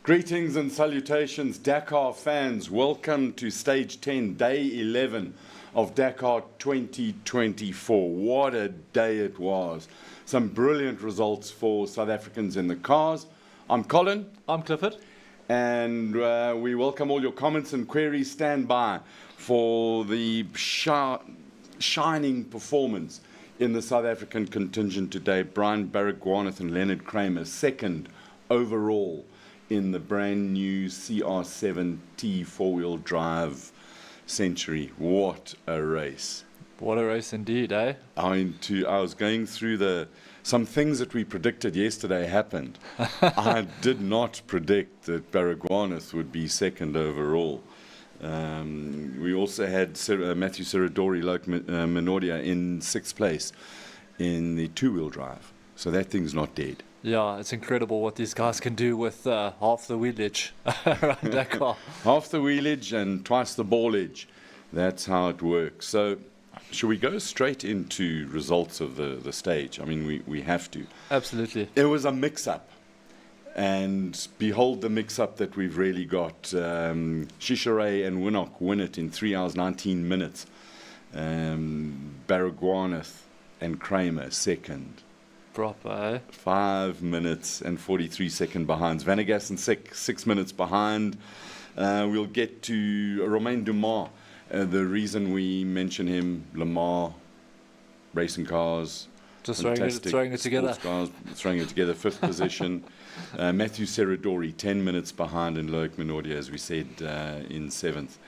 Greetings and salutations, Dakar fans. Welcome to Stage 10, Day 11 of Dakar 2024. What a day it was. Some brilliant results for South Africans in the cars. I'm Colin. I'm Clifford. And we welcome all your comments and queries. Stand by for the shining performance in the South African contingent today. Brian Baragwanath and Leonard Kramer, second overall in the brand new CR7T four-wheel drive Century. What a race. What a race indeed, eh? I was going through some things that we predicted yesterday happened. I did not predict that Baragwanath would be second overall. We also had Matthew Serradori, Loke Minodia in sixth place in the two-wheel drive. So that thing's not dead. Yeah, it's incredible what these guys can do with half the wheelage around Dakar. Half the wheelage and twice the ballage. That's how it works. So should we go straight into results of the stage? I mean, we have to. Absolutely. It was a mix-up. And behold the mix-up that we've really got. Shisharay and Winnock win it in 3 hours, 19 minutes. Baragwanath and Kramer second. Proper, eh? 5 minutes and 43 second behinds. Vanegas 6 minutes behind. We'll get to Romain Dumas. The reason we mention him, Lamar, racing cars, just throwing it together. Cars, throwing it together, fifth position. Matthew Serradori, 10 minutes behind, and Loic Minodia, as we said, in seventh.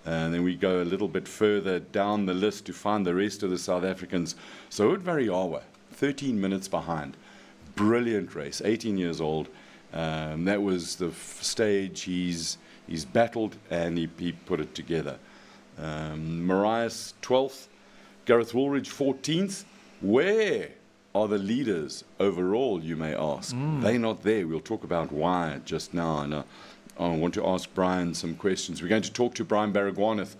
And then we go a little bit further down the list to find the rest of the South Africans. So Variawa, 13 minutes behind. Brilliant race, 18 years old. That was the stage he's battled, and he put it together. Marias 12th, Gareth Woolridge 14th. Where are the leaders overall, you may ask? They're not there. We'll talk about why just now. And I want to ask Brian some questions. We're going to talk to Brian Baragwanath.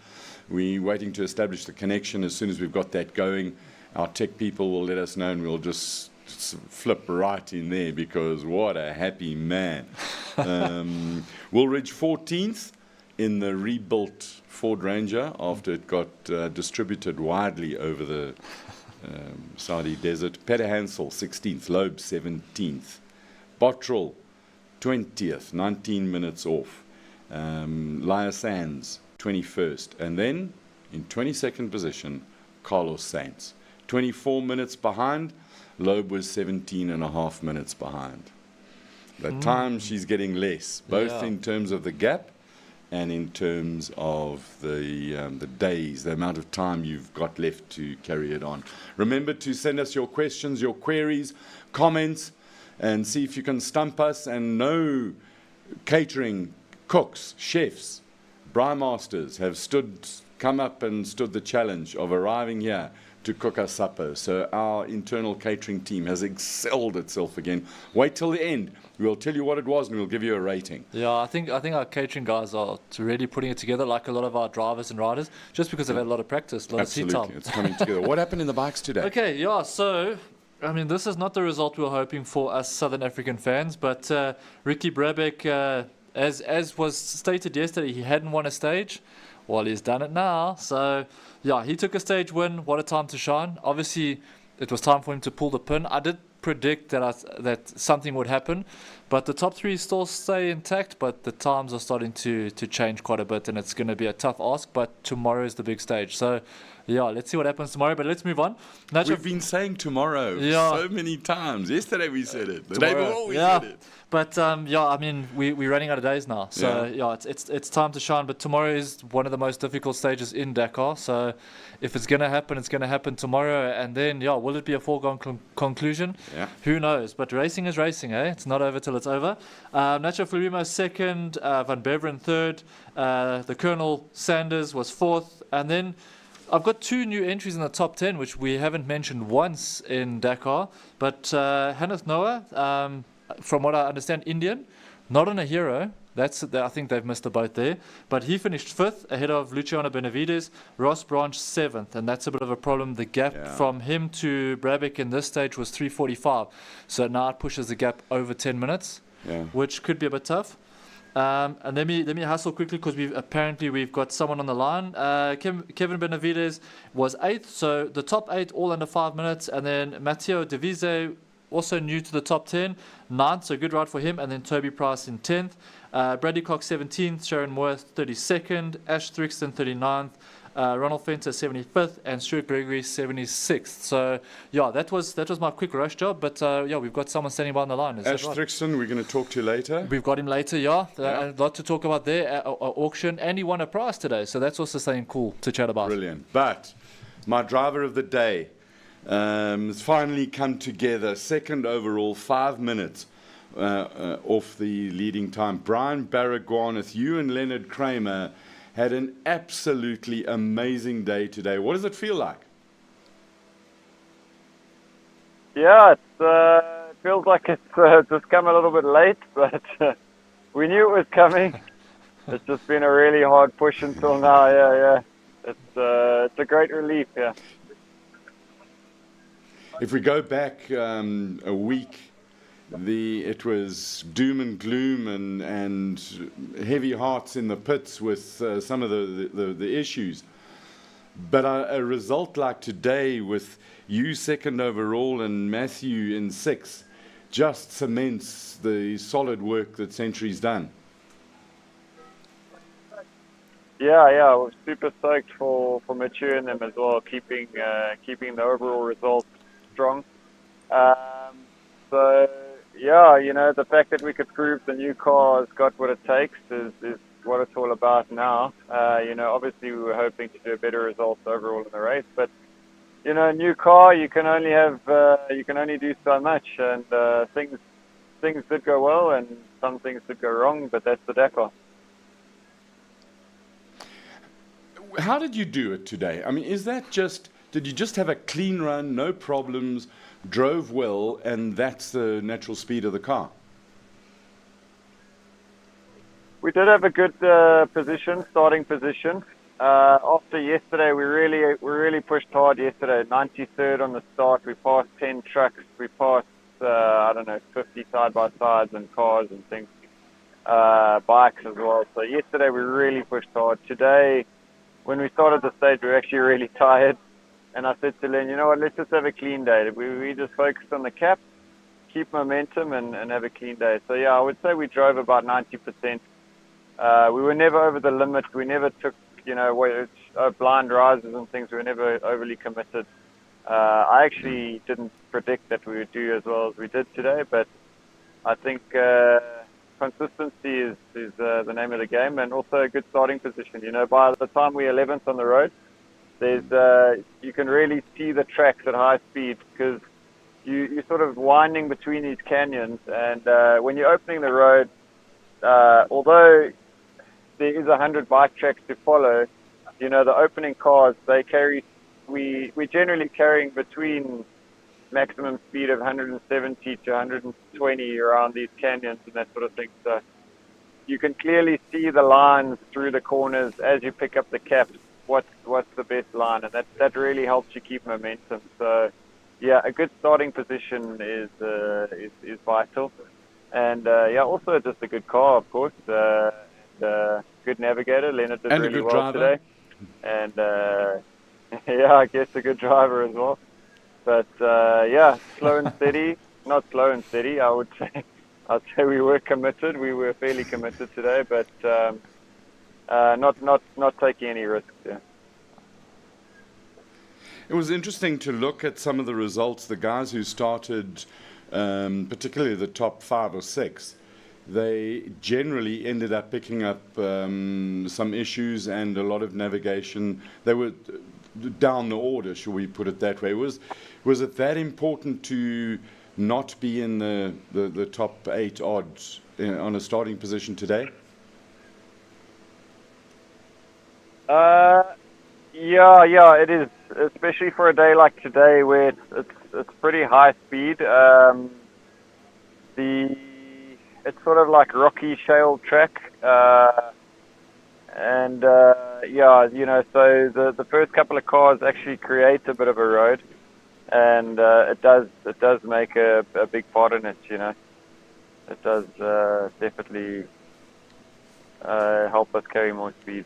We're waiting to establish the connection. As soon as we've got that going, our tech people will let us know, and we'll just flip right in there, because what a happy man. Woolridge 14th in the rebuilt Ford Ranger after it got distributed widely over the Saudi desert. Peter Hansel 16th, Loeb 17th, Bottrell 20th, 19 minutes off, Laya Sands 21st, and then in 22nd position, Carlos Sainz. 24 minutes behind. Loeb was 17 and a half minutes behind. The time she's getting less, both in terms of the gap and in terms of the days, the amount of time you've got left to carry it on. Remember to send us your questions, your queries, comments, and see if you can stump us. And no catering cooks, chefs, brymasters have come up and stood the challenge of arriving here to cook us supper. So our internal catering team has excelled itself again. Wait till the end. We'll tell you what it was, and we'll give you a rating. Yeah, I think our catering guys are really putting it together, like a lot of our drivers and riders, just because they've had a lot of practice, a lot of seat time. It's coming together. What happened in the bikes today? Okay, yeah, so I mean, this is not the result we were hoping for us Southern African fans, but Ricky Brabeck, as was stated yesterday, he hadn't won a stage. Well, he's done it now. So, yeah, he took a stage win. What a time to shine. Obviously, it was time for him to pull the pin. I did predict that something would happen, but the top three still stay intact, but the times are starting to change quite a bit, and it's going to be a tough ask, but tomorrow is the big stage. So, yeah, let's see what happens tomorrow, but let's move on. We've been saying tomorrow so many times. Yesterday we said it. The day before we said it. But, I mean, we're running out of days now. So, it's time to shine. But tomorrow is one of the most difficult stages in Dakar. So, if it's going to happen, it's going to happen tomorrow. And then, will it be a foregone conclusion? Yeah. Who knows? But racing is racing, eh? It's not over till it's over. Nacho Florimo second, Van Beveren third. The Colonel Sanders was fourth. And then I've got two new entries in the top 10, which we haven't mentioned once in Dakar. But Hannes Noah, from what I understand, Indian, not on a hero. I think they've missed the boat there. But he finished fifth ahead of Luciano Benavides, Ross Branch seventh, and that's a bit of a problem. The gap from him to Brabeck in this stage was 3:45. So now it pushes the gap over 10 minutes, which could be a bit tough. And let me hustle quickly because we've got someone on the line. Kevin Benavides was 8th, so the top 8 all under 5 minutes, and then Matteo Devise, also new to the top 10, 9th, so good ride for him, and then Toby Price in 10th. Bradley Cox 17th, Sharon Worth 32nd, Ash Thixton 39th, Ronald Fenter 75th, and Stuart Gregory 76th. So yeah, that was my quick rush job. But yeah, we've got someone standing by on the line. Is Ash that right? Thixton, we're going to talk to you later. We've got him later. Yeah, a lot to talk about there at auction, and he won a prize today. So that's also something cool to chat about. Brilliant. But my driver of the day has finally come together. Second overall, 5 minutes off the leading time. Brian Baragwanath, you and Leonard Kramer had an absolutely amazing day today. What does it feel like? Yeah, it feels like it's just come a little bit late, but we knew it was coming. It's just been a really hard push until now. Yeah. It's a great relief. Yeah. If we go back a week, it was doom and gloom and heavy hearts in the pits with some of the issues. But a result like today with you second overall and Matthew in 6th just cements the solid work that Century's done. Yeah, we're super stoked for Mathieu and them as well, keeping the overall result strong. So yeah, the fact that we could prove the new car has got what it takes is what it's all about now. Obviously we were hoping to do a better result overall in the race, but new car, you can only do so much, and things did go well and some things did go wrong, but that's the Dakar. How did you do it today? I mean, did you just have a clean run, no problems, drove well, and that's the natural speed of the car? We did have a good starting position. After yesterday, we really pushed hard yesterday. 93rd on the start. We passed 10 trucks. We passed 50 side-by-sides and cars and things, bikes as well. So yesterday we really pushed hard. Today, when we started the stage, we were actually really tired. And I said to Len, you know what, let's just have a clean day. We just focused on the cap, keep momentum, and have a clean day. So yeah, I would say we drove about 90%. We were never over the limit. We never took, blind rises and things. We were never overly committed. I actually didn't predict that we would do as well as we did today, but I think consistency is the name of the game, and also a good starting position. By the time we're 11th on the road, you can really see the tracks at high speed because you're sort of winding between these canyons, and when you're opening the road, although there is 100 bike tracks to follow, the opening cars, we're generally carrying between maximum speed of 170 to 120 around these canyons and that sort of thing. So you can clearly see the lines through the corners as you pick up the caps. What's the best line, and that really helps you keep momentum. So yeah, a good starting position is vital, and also just a good car, of course, and good navigator. Leonard did and really a good well driver today, and I guess a good driver as well. But slow and steady. Not slow and steady, I would say. I'd say we were committed. We were fairly committed today, but not taking any risks. Yeah. It was interesting to look at some of the results. The guys who started, particularly the top 5 or 6, they generally ended up picking up some issues and a lot of navigation. They were down the order, shall we put it that way. Was it that important to not be in the top 8 odds on a starting position today? Yeah, it is, especially for a day like today where it's pretty high speed. It's sort of like rocky shale track, and so the first couple of cars actually create a bit of a road, and it does make a big part in it. It does definitely help us carry more speed.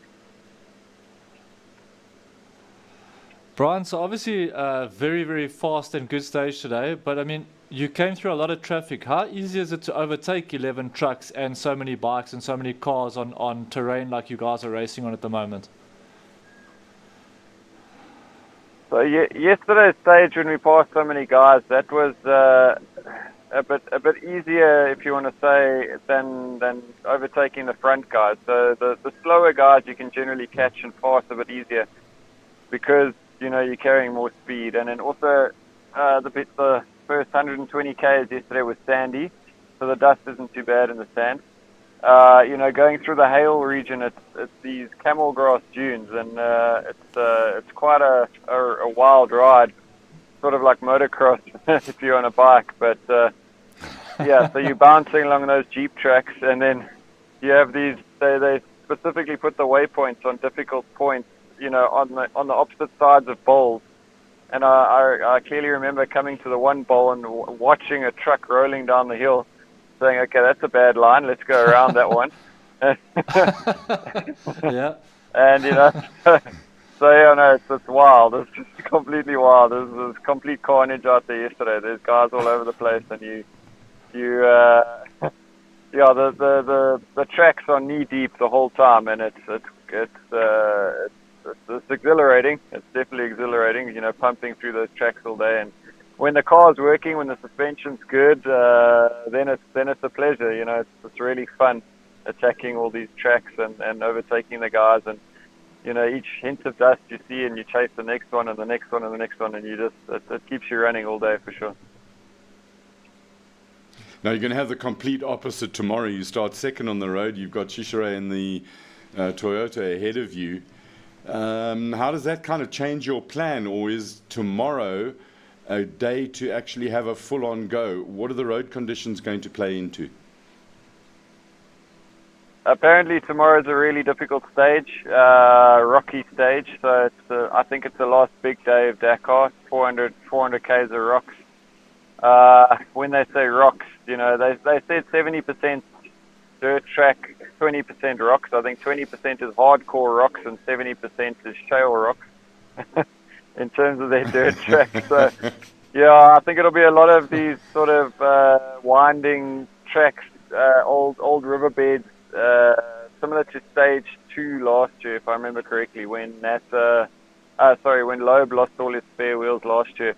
Brian, so obviously very, very fast and good stage today, but I mean, you came through a lot of traffic. How easy is it to overtake 11 trucks and so many bikes and so many cars on terrain like you guys are racing on at the moment? So yesterday's stage when we passed so many guys, that was a bit easier, if you want to say, than overtaking the front guys. So the slower guys you can generally catch and pass a bit easier because you're carrying more speed. And then also the first 120 k's yesterday was sandy, so the dust isn't too bad in the sand. Going through the hail region, it's these camel grass dunes, and it's quite a wild ride, sort of like motocross if you're on a bike. But yeah, so you're bouncing along those jeep tracks, and then you have these. They specifically put the waypoints on difficult points, on the opposite sides of bowls. And I clearly remember coming to the one bowl and watching a truck rolling down the hill, saying, okay, that's a bad line, let's go around that one. Yeah. And, so yeah, no, it's wild. It's just completely wild. There's complete carnage out there yesterday. There's guys all over the place, and the tracks are knee deep the whole time, and it's exhilarating. It's definitely exhilarating, pumping through those tracks all day. And when the car's working, when the suspension's good, then it's a pleasure. It's really fun attacking all these tracks and overtaking the guys. And each hint of dust you see, and you chase the next one and the next one and the next one, and it keeps you running all day for sure. Now you're going to have the complete opposite tomorrow. You start second on the road. You've got Shishirai and the Toyota ahead of you. How does that kind of change your plan, or is tomorrow a day to actually have a full-on go? What are the road conditions going to play into? Apparently tomorrow's a really difficult stage, rocky stage. So I think it's the last big day of Dakar. 400 k's of rocks. When they say rocks, they said 70% dirt track, 20% rocks. I think 20% is hardcore rocks and 70% is shale rocks in terms of their dirt track. So, yeah, I think it'll be a lot of these sort of winding tracks, old riverbeds, similar to stage 2 last year, if I remember correctly, when when Loeb lost all his spare wheels last year.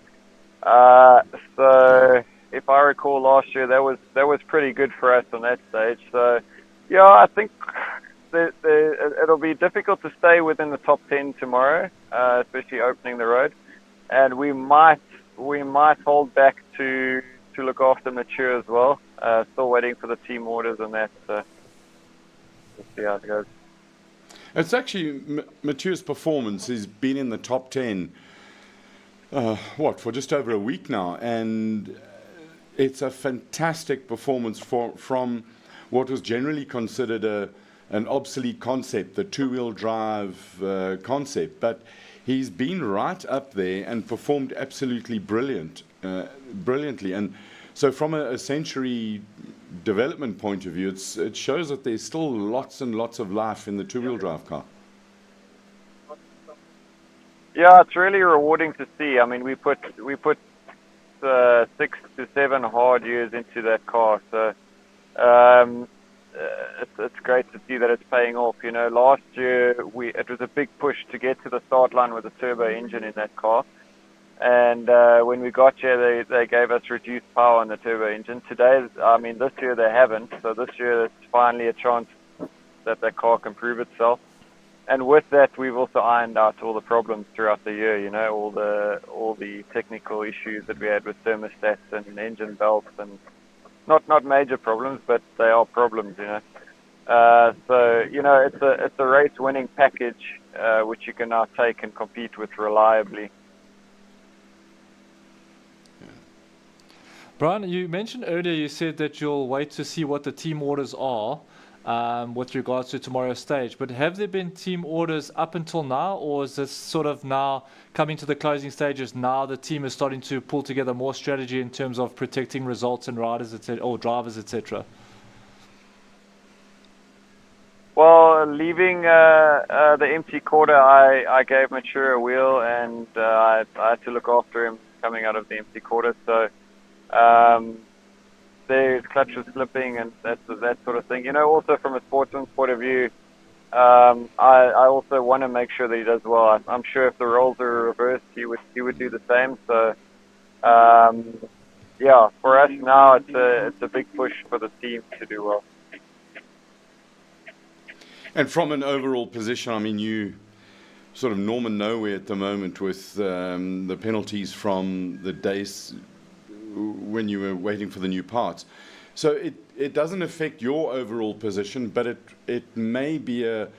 So if I recall last year, that was pretty good for us on that stage. So yeah, I think it'll be difficult to stay within the top 10 tomorrow, especially opening the road, and we might hold back to look after Mature as well. Still waiting for the team orders on that. So we'll see how it goes. It's actually Mature's performance. He's been in the top 10 for just over a week now, and it's a fantastic performance from what was generally considered an obsolete concept, the two-wheel drive concept, but he's been right up there and performed absolutely brilliantly. And so from a century development point of view, it shows that there's still lots and lots of life in the two-wheel drive car. Yeah, it's really rewarding to see. I mean, we put 6 to 7 hard years into that car, so it's great to see that it's paying off. Last year it was a big push to get to the start line with a turbo engine in that car, and when we got here, they gave us reduced power on the turbo engine. This year they haven't. So this year it's finally a chance that car can prove itself. And with that, we've also ironed out all the problems throughout the year. All the technical issues that we had with thermostats and engine belts, and not major problems, but they are problems. So it's a race-winning package which you can now take and compete with reliably. Brian, you mentioned earlier, you said that you'll wait to see what the team orders are with regards to tomorrow's stage. But have there been team orders up until now, or is this sort of now coming to the closing stages? Now the team is starting to pull together more strategy in terms of protecting results and riders, etc., or drivers, etc. Well, leaving the empty quarter, I gave Mature a wheel, and I had to look after him coming out of the empty quarter. So there's clutch was slipping and that sort of thing. You know, also from a sportsman's point of view, I also want to make sure that he does well. I'm sure if the roles are reversed, he would do the same. So yeah, for us now, it's a big push for the team to do well. And from an overall position, I mean, you sort of Norman nowhere at the moment with the penalties from the days when you were waiting for the new parts. So it doesn't affect your overall position, but it may be a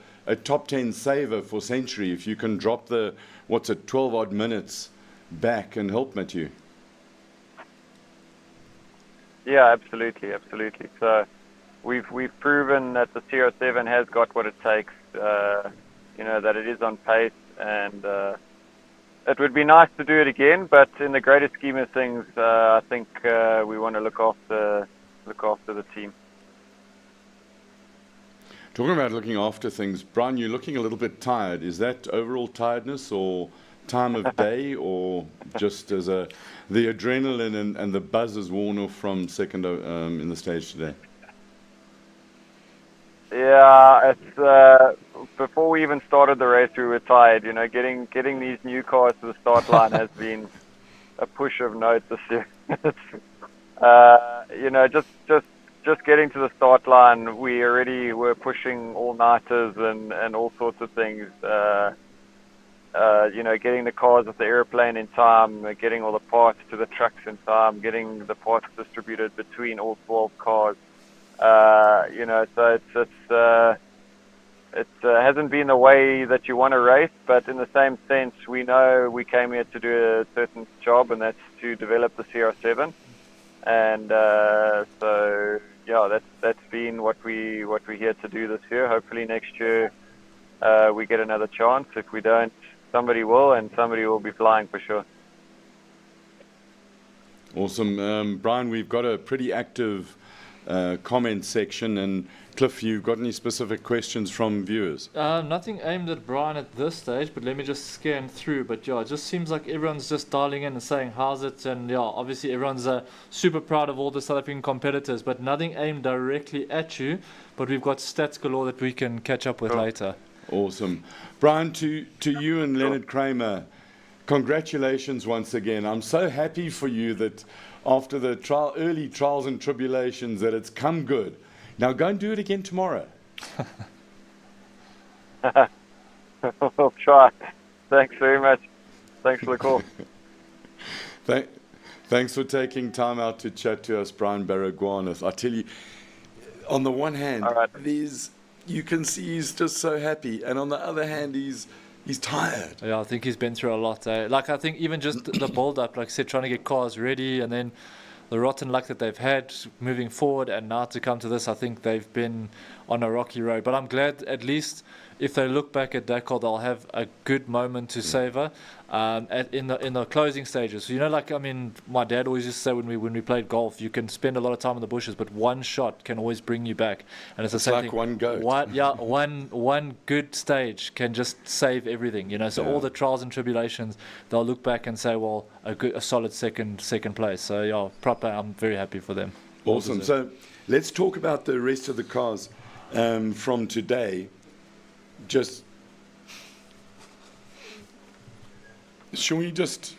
top 10 saver for Century if you can drop the, 12 odd minutes back and help Matthew. Yeah, absolutely. So we've proven that the CR7 has got what it takes, you know, that it is on pace, and it would be nice to do it again, but in the greater scheme of things, I think we want to look after the team. Talking about looking after things, Brian, you're looking a little bit tired. Is that overall tiredness or time of day, or just as the adrenaline and the buzz is worn off from second in the stage today? Yeah, it's before we even started the race, we were tired. You know, getting these new cars to the start line has been a push of note this year. You know, just getting to the start line, we already were pushing all-nighters and all sorts of things. You know, getting the cars with the airplane in time, getting all the parts to the trucks in time, getting the parts distributed between all 12 cars. You know, so it hasn't been the way that you want to race, but in the same sense, we know we came here to do a certain job, and that's to develop the CR7. And so yeah, that's been what we're here to do this year. Hopefully next year we get another chance. If we don't, somebody will, and somebody will be flying for sure. Awesome. Brian, we've got a pretty active comment section, and Cliff, you got any specific questions from viewers? Nothing aimed at Brian at this stage, but let me just scan through. But yeah, it just seems like everyone's just dialing in and saying how's it, and yeah, obviously everyone's super proud of all the South African competitors, but nothing aimed directly at you. But we've got stats galore that we can catch up with later. Awesome. Brian, to you and Leonard Kramer, congratulations once again. I'm so happy for you that after the early trials and tribulations that it's come good. Now go and do it again tomorrow. We'll try. Thanks very much. Thanks for the call. Thanks for taking time out to chat to us, Brian Baragwanath. I tell you, on the one hand, you can see he's just so happy, and on the other hand, he's tired. Yeah, I think he's been through a lot. Like, I think even just the build-up, like I said, trying to get cars ready, and then the rotten luck that they've had moving forward, and now to come to this, I think they've been on a rocky road. But I'm glad at least if they look back at Dakar, they'll have a good moment to savor in the closing stages. So, you know, like, I mean, my dad always used to say when we played golf, you can spend a lot of time in the bushes, but one shot can always bring you back. And it's the same like thing. one goat. One good stage can just save everything. You know, so all the trials and tribulations, they'll look back and say, well, a solid second place. So yeah, proper. I'm very happy for them. Awesome. So let's talk about the rest of the cars from today. Just, shall we just,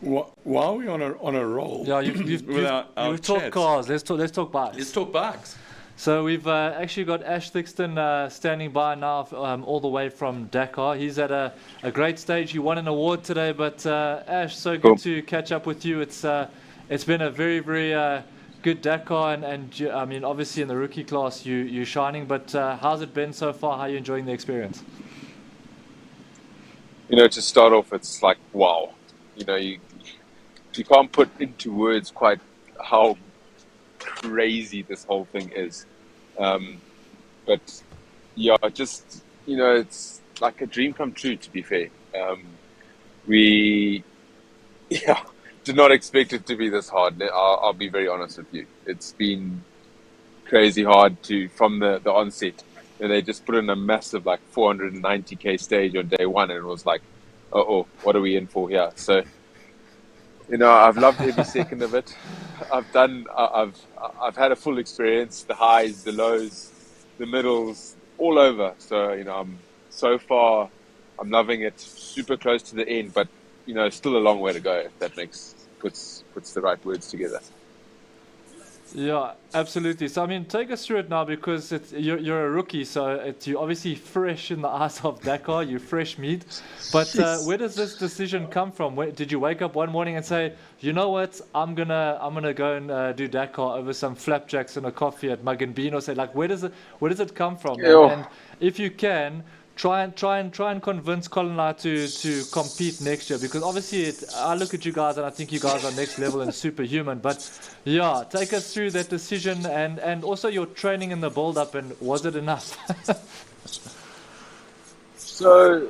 while we're on a roll? Yeah, you've talked cars. Let's talk bikes. Let's talk bikes. So we've actually got Ash Thixton standing by now, all the way from Dakar. He's at a great stage. He won an award today, but Ash, so good to catch up with you. It's been a very, very good Dakar, and I mean, obviously in the rookie class you're shining, but how's it been so far? How are you enjoying the experience? You know, to start off, it's like, wow. You know, you can't put into words quite how crazy this whole thing is. But yeah, just, you know, it's like a dream come true, to be fair. We did not expect it to be this hard. I'll be very honest with you. It's been crazy hard from the onset. and they just put in a massive like 490k stage on day one, and it was like, oh, what are we in for here? So, I've loved every second of it. I've had a full experience, the highs, the lows, the middles, all over. So, I'm loving it. Super close to the end, but still a long way to go. If that puts the right words together. Yeah, absolutely. So, I mean, take us through it now, because you're a rookie, so you're obviously fresh in the eyes of Dakar. You're fresh meat. But where does this decision come from? Did you wake up one morning and say, you know what, I'm gonna go and do Dakar over some flapjacks and a coffee at Mug and Bean? Or say, like, where does it come from? And if you can, try and convince culinary to compete next year, because obviously I look at you guys and I think you guys are next level and superhuman. But yeah, take us through that decision and also your training in the build up, and was it enough? So,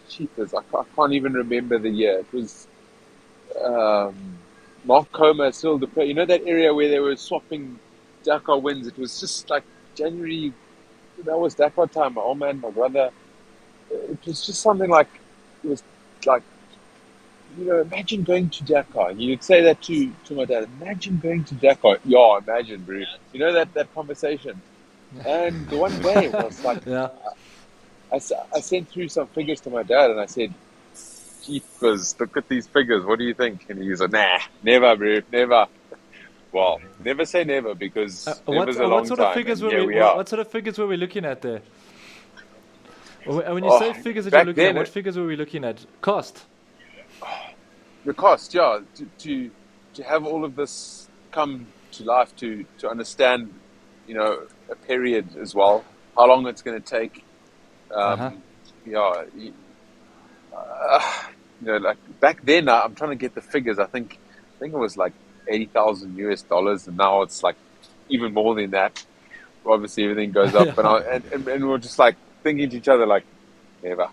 cheapers, I can't even remember the year. It was Mark Coma, still that area where they were swapping Dakar wins. It was just like January. That was Dakar time. My old man, my brother. It was just something like, it was like, imagine going to Dakar. You'd say that to my dad. Imagine going to Dakar. Yeah, imagine, bro. That conversation. And the one day was like, yeah. I sent through some figures to my dad, and I said, "Jeepers, look at these figures. What do you think?" And he was like, "Nah, never, bro, never." Well, never say never, because never's a long what sort time. Of figures what sort of figures were we looking at there? When you say figures that you're looking at, what figures were we looking at? Cost? The cost, yeah. To have all of this come to life, to understand, a period as well, how long it's going to take. Like back then, I'm trying to get the figures. I think it was like $80,000 and now it's like even more than that. Obviously everything goes up. And we're just like thinking to each other like, never.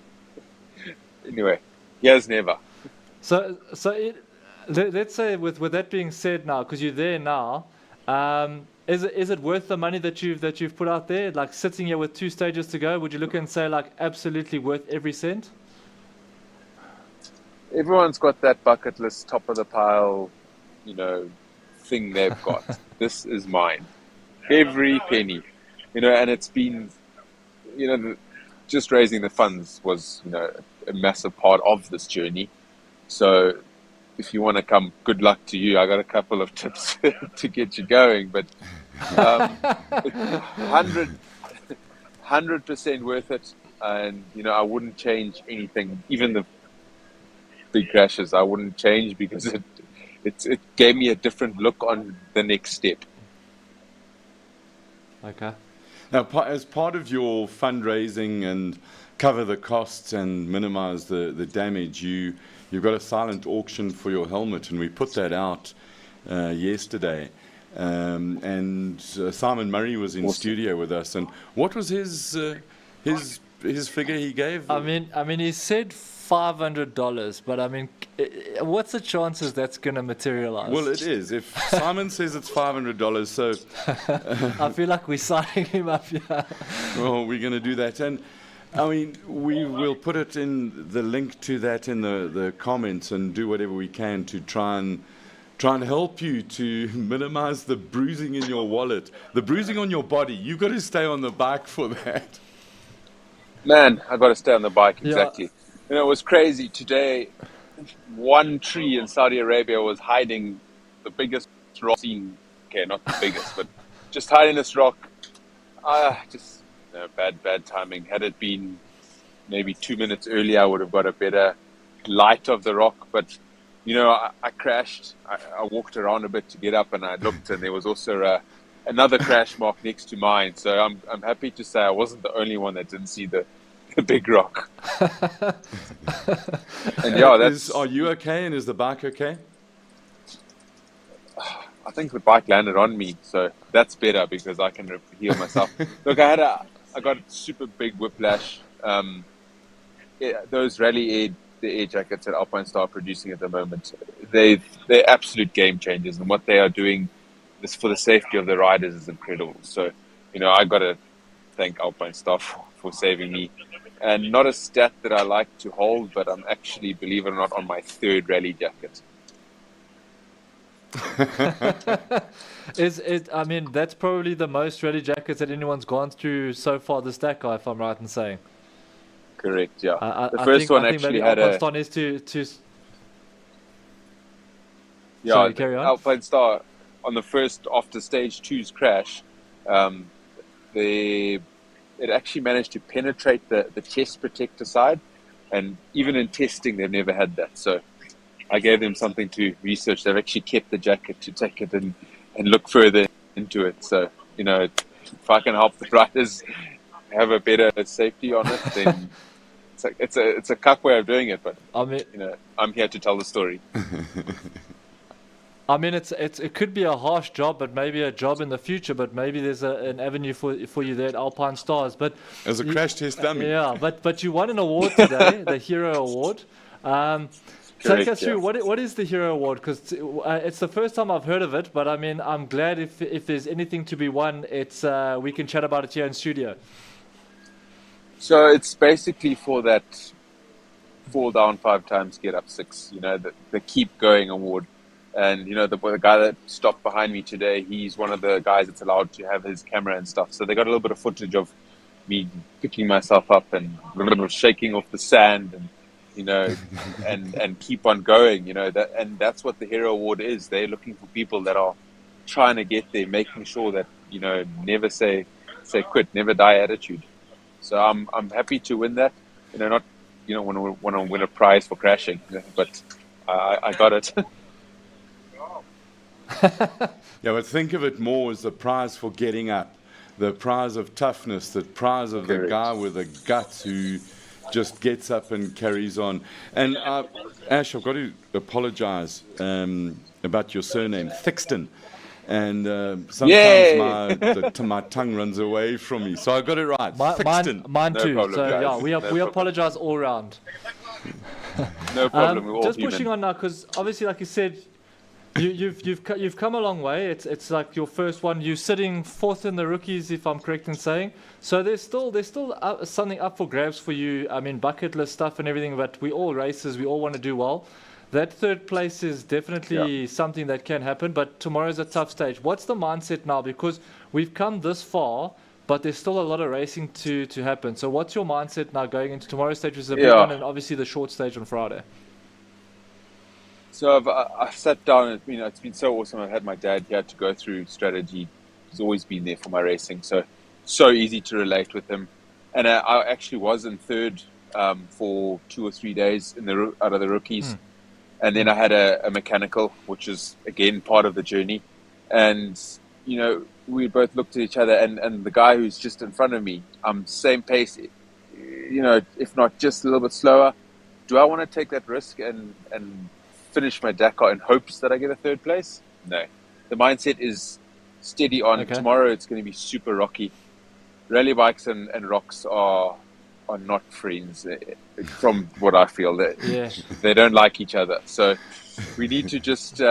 Anyway, here's never. So let's say with that being said now, because you're there now, is it worth the money that you've put out there? Like sitting here with 2 stages to go, would you look and say like absolutely worth every cent? Everyone's got that bucket list, top of the pile, thing they've got. This is mine. Every penny. And it's been, just raising the funds was, a massive part of this journey. So if you want to come, good luck to you. I got a couple of tips to get you going, but 100% worth it. And, I wouldn't change anything, even the big crashes. I wouldn't change, because it gave me a different look on the next step. Okay. Now, as part of your fundraising and cover the costs and minimize the damage, you've got a silent auction for your helmet, and we put that out yesterday. And Simon Murray was in studio with us. And what was his figure he gave? I mean, he said $500, but I mean, what's the chances that's going to materialize? Well, it is. If Simon says it's $500, so I feel like we're signing him up here. Well, we're going to do that, and I mean, we will put it in the link to that in the comments, and do whatever we can to try and help you to minimize the bruising in your wallet, the bruising on your body. You've got to stay on the bike for that. Man, I've got to stay on the bike, Yeah. exactly. It was crazy. Today, one tree in Saudi Arabia was hiding the biggest rock seen. Okay, not the biggest, but just hiding this rock. Just bad timing. Had it been maybe 2 minutes earlier, I would have got a better light of the rock. But, I crashed. I walked around a bit to get up, and I looked, and there was also another crash mark next to mine. So I'm happy to say I wasn't the only one that didn't see the big rock. And yeah, Are you okay, and is the bike okay? I think the bike landed on me, so that's better because I can heal myself. Look, I got super big whiplash. Those Rally Air, the air jackets that Alpine Star are producing at the moment, they're absolute game changers, and what they are doing for the safety of the riders is incredible. So, I got to thank Alpine staff for saving me. And not a stat that I like to hold, but I'm actually, believe it or not, on my 3rd rally jacket. I mean, that's probably the most rally jackets that anyone's gone through so far this Dakar, if I'm right in saying. Correct, yeah. I The first one think actually maybe had Alpine a... Star needs to Yeah, Sorry, carry on. Alpine Star, on the first, after stage 2's crash, it actually managed to penetrate the chest protector side, and even in testing they've never had that. So I gave them something to research. They've actually kept the jacket to take it and look further into it. So, you know, if I can help the riders have a better safety on it, then it's a cuck way of doing it, but I mean, you know, I'm here to tell the story. I mean, it could be a harsh job, but maybe a job in the future. But maybe there's an avenue for you there at Alpine Stars. But As a crash test dummy. yeah, but you won an award today, the Hero Award. Take us through what is the Hero Award? Because it's the first time I've heard of it. But I mean, I'm glad if there's anything to be won, it's we can chat about it here in studio. So it's basically for that fall down 5 times, get up 6. You know, the keep going award. And, you know, the guy that stopped behind me today, he's one of the guys that's allowed to have his camera and stuff. So they got a little bit of footage of me picking myself up and a little bit of shaking off the sand and, you know, and keep on going, you know. And that's what the Hero Award is. They're looking for people that are trying to get there, making sure that, you know, never say quit, never die attitude. So I'm happy to win that. You know, not, you know, want to win a prize for crashing, but I got it. Yeah, but think of it more as the prize for getting up, the prize of toughness, the prize of the guy with the guts who just gets up and carries on. And Ash, I've got to apologise about your surname, Thixton. And sometimes my tongue runs away from me, so I got it right. Thixton. Mine too. No problem, so guys. yeah, we apologise all round. No problem. We're all just human. pushing on now, because obviously, like you said, you've come a long way. It's like your first one. You're sitting 4th in the rookies, if I'm correct in saying. So there's still something up for grabs for you. I mean, bucket list stuff and everything. But we all racers. We all want to do well. That 3rd place is definitely something that can happen. But tomorrow's a tough stage. What's the mindset now? Because we've come this far, but there's still a lot of racing to happen. So what's your mindset now going into tomorrow's stage, which is a big one, and obviously the short stage on Friday? So I've sat down and, you know, it's been so awesome. I've had my dad here to go through strategy. He's always been there for my racing. So easy to relate with him. And I actually was in 3rd for 2 or 3 days out of the rookies. And then I had a mechanical, which is, again, part of the journey. And, you know, we both looked at each other, and the guy who's just in front of me, same pace, you know, if not just a little bit slower. Do I want to take that risk and finish my Dakar in hopes that I get a 3rd place? No. The mindset is steady on. Okay. Tomorrow it's going to be super rocky. Rally bikes and rocks are not friends, from what I feel. They don't like each other. So we need to just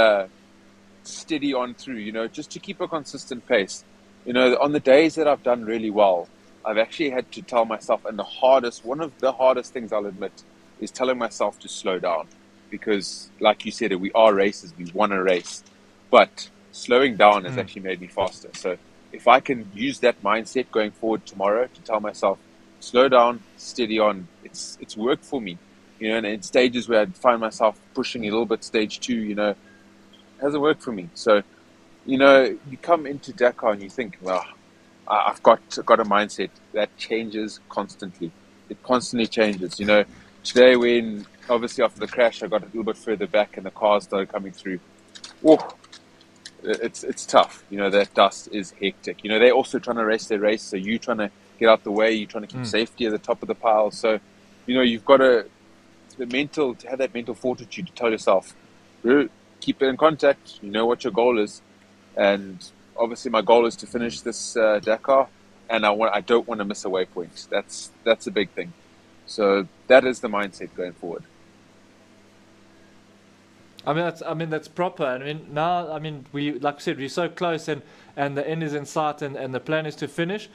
steady on through, you know, just to keep a consistent pace. You know, on the days that I've done really well, I've actually had to tell myself, and one of the hardest things I'll admit is telling myself to slow down. Because, like you said, we are racers, we want to race. But slowing down has actually made me faster. So if I can use that mindset going forward tomorrow to tell myself, slow down, steady on, it's worked for me. You know, and in stages where I'd find myself pushing a little bit, stage 2, you know, it hasn't worked for me. So, you know, you come into Dakar and you think, well, I've got a mindset that changes constantly. It constantly changes. You know, today when obviously after the crash I got a little bit further back and the cars started coming through. Oh, it's tough. You know, that dust is hectic. You know, they're also trying to race their race, so you trying to get out the way, you're trying to keep safety at the top of the pile. So, you know, you've got to have that mental fortitude to tell yourself, keep it in contact. You know what your goal is, and obviously my goal is to finish this Dakar, and I don't want to miss a waypoint. That's a big thing. So that is the mindset going forward. I mean that's proper. I mean now, we, like I said, we're so close, and the end is in sight, and the plan is to finish.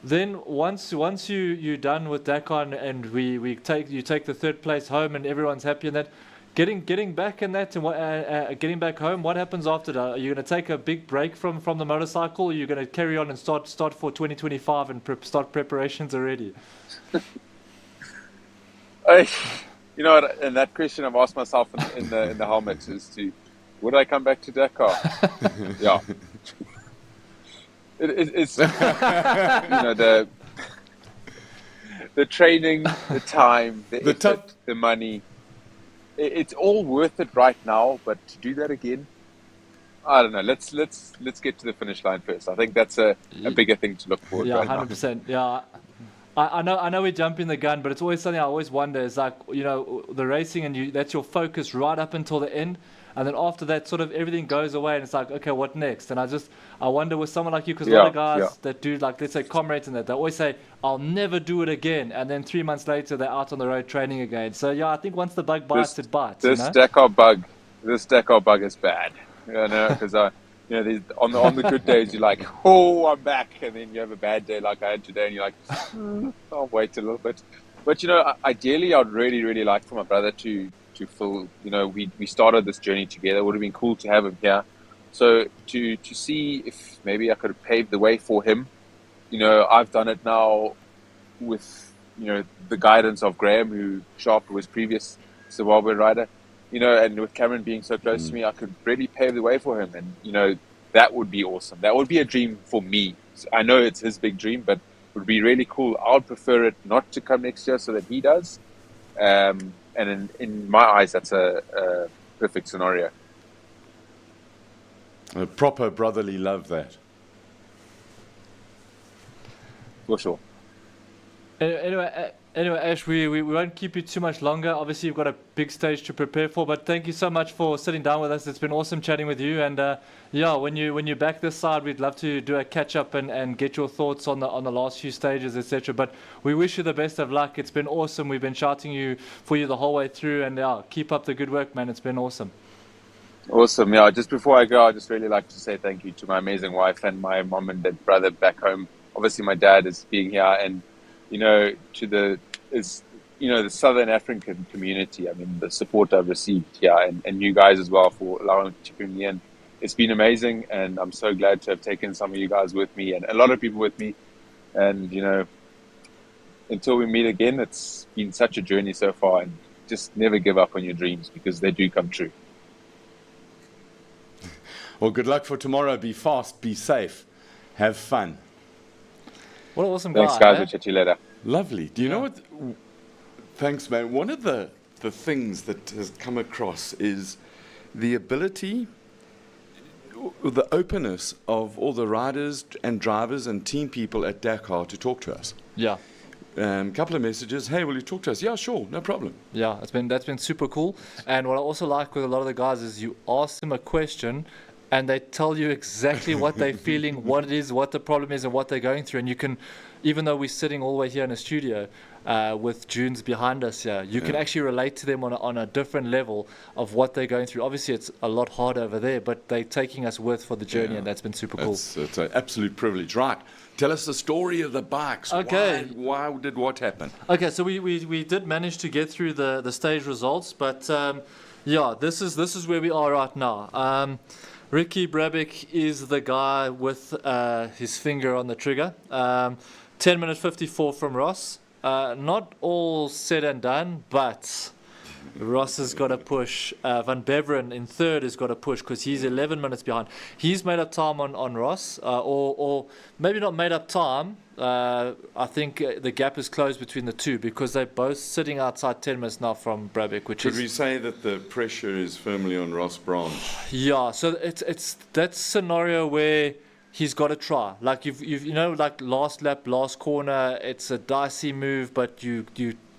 then once you're done with Dakar and you take the third place home and everyone's happy in that, getting back in that and getting back home, what happens after that? Are you going to take a big break from the motorcycle, or are you going to carry on and start for 2025 and start preparations already? You know what, and that question I've asked myself in the helmet is would I come back to Dakar? Yeah. It's you know, the training, the time, the effort, the money. It's all worth it right now, but to do that again, I don't know. Let's get to the finish line first. I think that's a bigger thing to look forward to. Yeah, 100%. Yeah. I know we're jumping the gun, but it's always something I always wonder is like, you know, the racing and that's your focus right up until the end. And then after that, sort of everything goes away and it's like, okay, what next? And I wonder with someone like you, because a lot of guys that do, like, let's say comrades and that, they always say, I'll never do it again. And then 3 months later, they're out on the road training again. So, yeah, I think once the bug bites, it bites. This Dakar bug is bad. You know, because you know, on the good days, you're like, oh, I'm back. And then you have a bad day like I had today, and you're like, I'll wait a little bit. But, you know, ideally, I'd really, really like for my brother to feel, you know, we started this journey together. It would have been cool to have him here. So to see if maybe I could have paved the way for him. You know, I've done it now with, you know, the guidance of Graham, who was previous Zimbabwe rider. You know, and with Cameron being so close to me, I could really pave the way for him. And, you know, that would be awesome. That would be a dream for me. I know it's his big dream, but it would be really cool. I would prefer it not to come next year so that he does. And in my eyes, that's a perfect scenario. A proper brotherly love, that. For sure. Anyway, Ash, we won't keep you too much longer. Obviously, you've got a big stage to prepare for, but thank you so much for sitting down with us. It's been awesome chatting with you. And yeah, when you're back this side, we'd love to do a catch up and get your thoughts on the last few stages, etc. But we wish you the best of luck. It's been awesome. We've been shouting for you the whole way through, and keep up the good work, man. It's been awesome. Awesome. Yeah. Just before I go, I'd just really like to say thank you to my amazing wife and my mom and dad, brother back home. Obviously, my dad is being here, and you know, the Southern African community. I mean, the support I've received here, and you guys as well for allowing to bring me in. It's been amazing, and I'm so glad to have taken some of you guys with me and a lot of people with me. And, you know, until we meet again, it's been such a journey so far, and just never give up on your dreams because they do come true. Well, good luck for tomorrow. Be fast, be safe, have fun. What an awesome guy. Thanks, guys. We'll chat to you later. Lovely. Do you know what? Thanks, man. One of the things that has come across is the ability, the openness of all the riders and drivers and team people at Dakar to talk to us. Yeah. Couple of messages. Hey, will you talk to us? Yeah, sure, no problem. Yeah, that's been super cool. And what I also like with a lot of the guys is you ask them a question, and they tell you exactly what they're feeling, what it is, what the problem is, and what they're going through. And you can, even though we're sitting all the way here in a studio with Junes behind us here, you can actually relate to them on a different level of what they're going through. Obviously, it's a lot harder over there, but they're taking us with for the journey, and that's been super cool. It's an absolute privilege. Right. Tell us the story of the bikes. Okay. Why did what happen? Okay, so we did manage to get through the stage results, but yeah, this is where we are right now. Ricky Brabeck is the guy with his finger on the trigger. 10 minutes 54 from Ross. Not all said and done, but Ross has got a push. Van Beveren in third has got a push because he's 11 minutes behind. He's made up time on Ross, or maybe not made up time. I think the gap is closed between the two because they're both sitting outside 10 minutes now from Brabeck. Could we say that the pressure is firmly on Ross Branch? Yeah, so it's that scenario where he's got to try. Like you know, like last lap, last corner, it's a dicey move, but you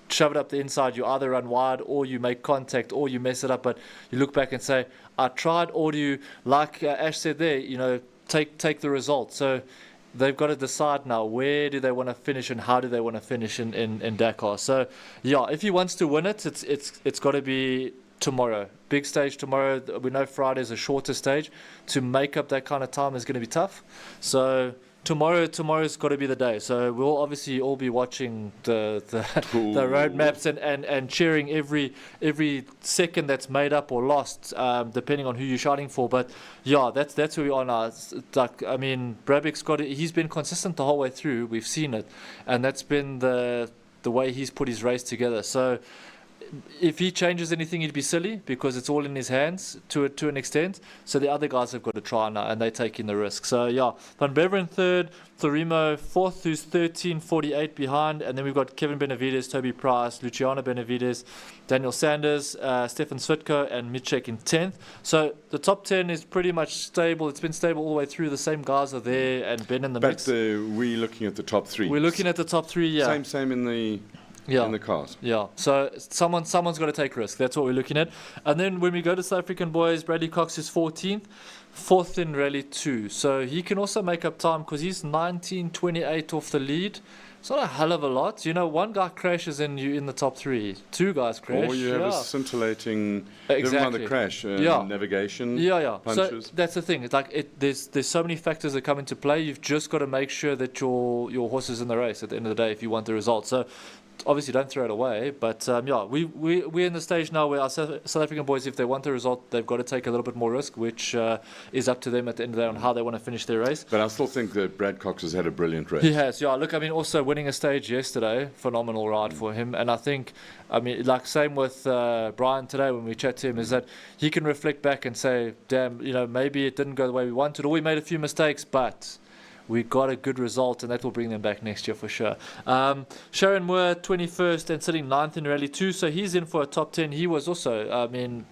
shove it up the inside, you either run wide or you make contact or you mess it up, but you look back and say, I tried, or do you, like Ash said there, you know, take the result. So they've got to decide now where do they want to finish and how do they want to finish in Dakar. So yeah, if he wants to win it, it's got to be tomorrow. Big stage tomorrow. We know Friday's a shorter stage. To make up that kind of time is going to be tough. So tomorrow's got to be the day. So we'll obviously all be watching the road maps and cheering every second that's made up or lost, depending on who you're shouting for. But yeah, that's where we are now. It's like, I mean, Brabek's he's been consistent the whole way through. We've seen it, and that's been the way he's put his race together. So if he changes anything, he'd be silly, because it's all in his hands to an extent. So the other guys have got to try now, and they're taking the risk. So yeah, Van Beveren third, Thorimo fourth, who's 13:48 behind, and then we've got Kevin Benavides, Toby Price, Luciano Benavides, Daniel Sanders, Stefan Svitko, and Mitchek in 10th. So the top 10 is pretty much stable. It's been stable all the way through. The same guys are there and Ben in the mix. But we're looking at the top three. We're looking at the top three, yeah. Same in the cars. Yeah, so someone's got to take risk. That's what we're looking at. And then when we go to South African boys, Bradley Cox is 14th, fourth in Rally 2. So he can also make up time, because he's 19:28 off the lead. It's not a hell of a lot. You know, one guy crashes and you're in the top three. Two guys crash. Or you have a scintillating, exactly. never mind the crash, navigation, punches. So that's the thing. It's like there's so many factors that come into play. You've just got to make sure that your horse is in the race at the end of the day if you want the result. So obviously don't throw it away, but we're in the stage now where our South African boys, if they want the result, they've got to take a little bit more risk, which is up to them at the end of the day on how they want to finish their race. But I still think that Brad Cox has had a brilliant race. He has, yeah. Look, I mean, also winning a stage yesterday, phenomenal ride for him. And I think, I mean, like same with Brian today when we chat to him, is that he can reflect back and say, damn, you know, maybe it didn't go the way we wanted, or we made a few mistakes, but we got a good result, and that will bring them back next year for sure. Sharon Moore, 21st and sitting 9th in Rally 2, so he's in for a top 10. He was also, I mean,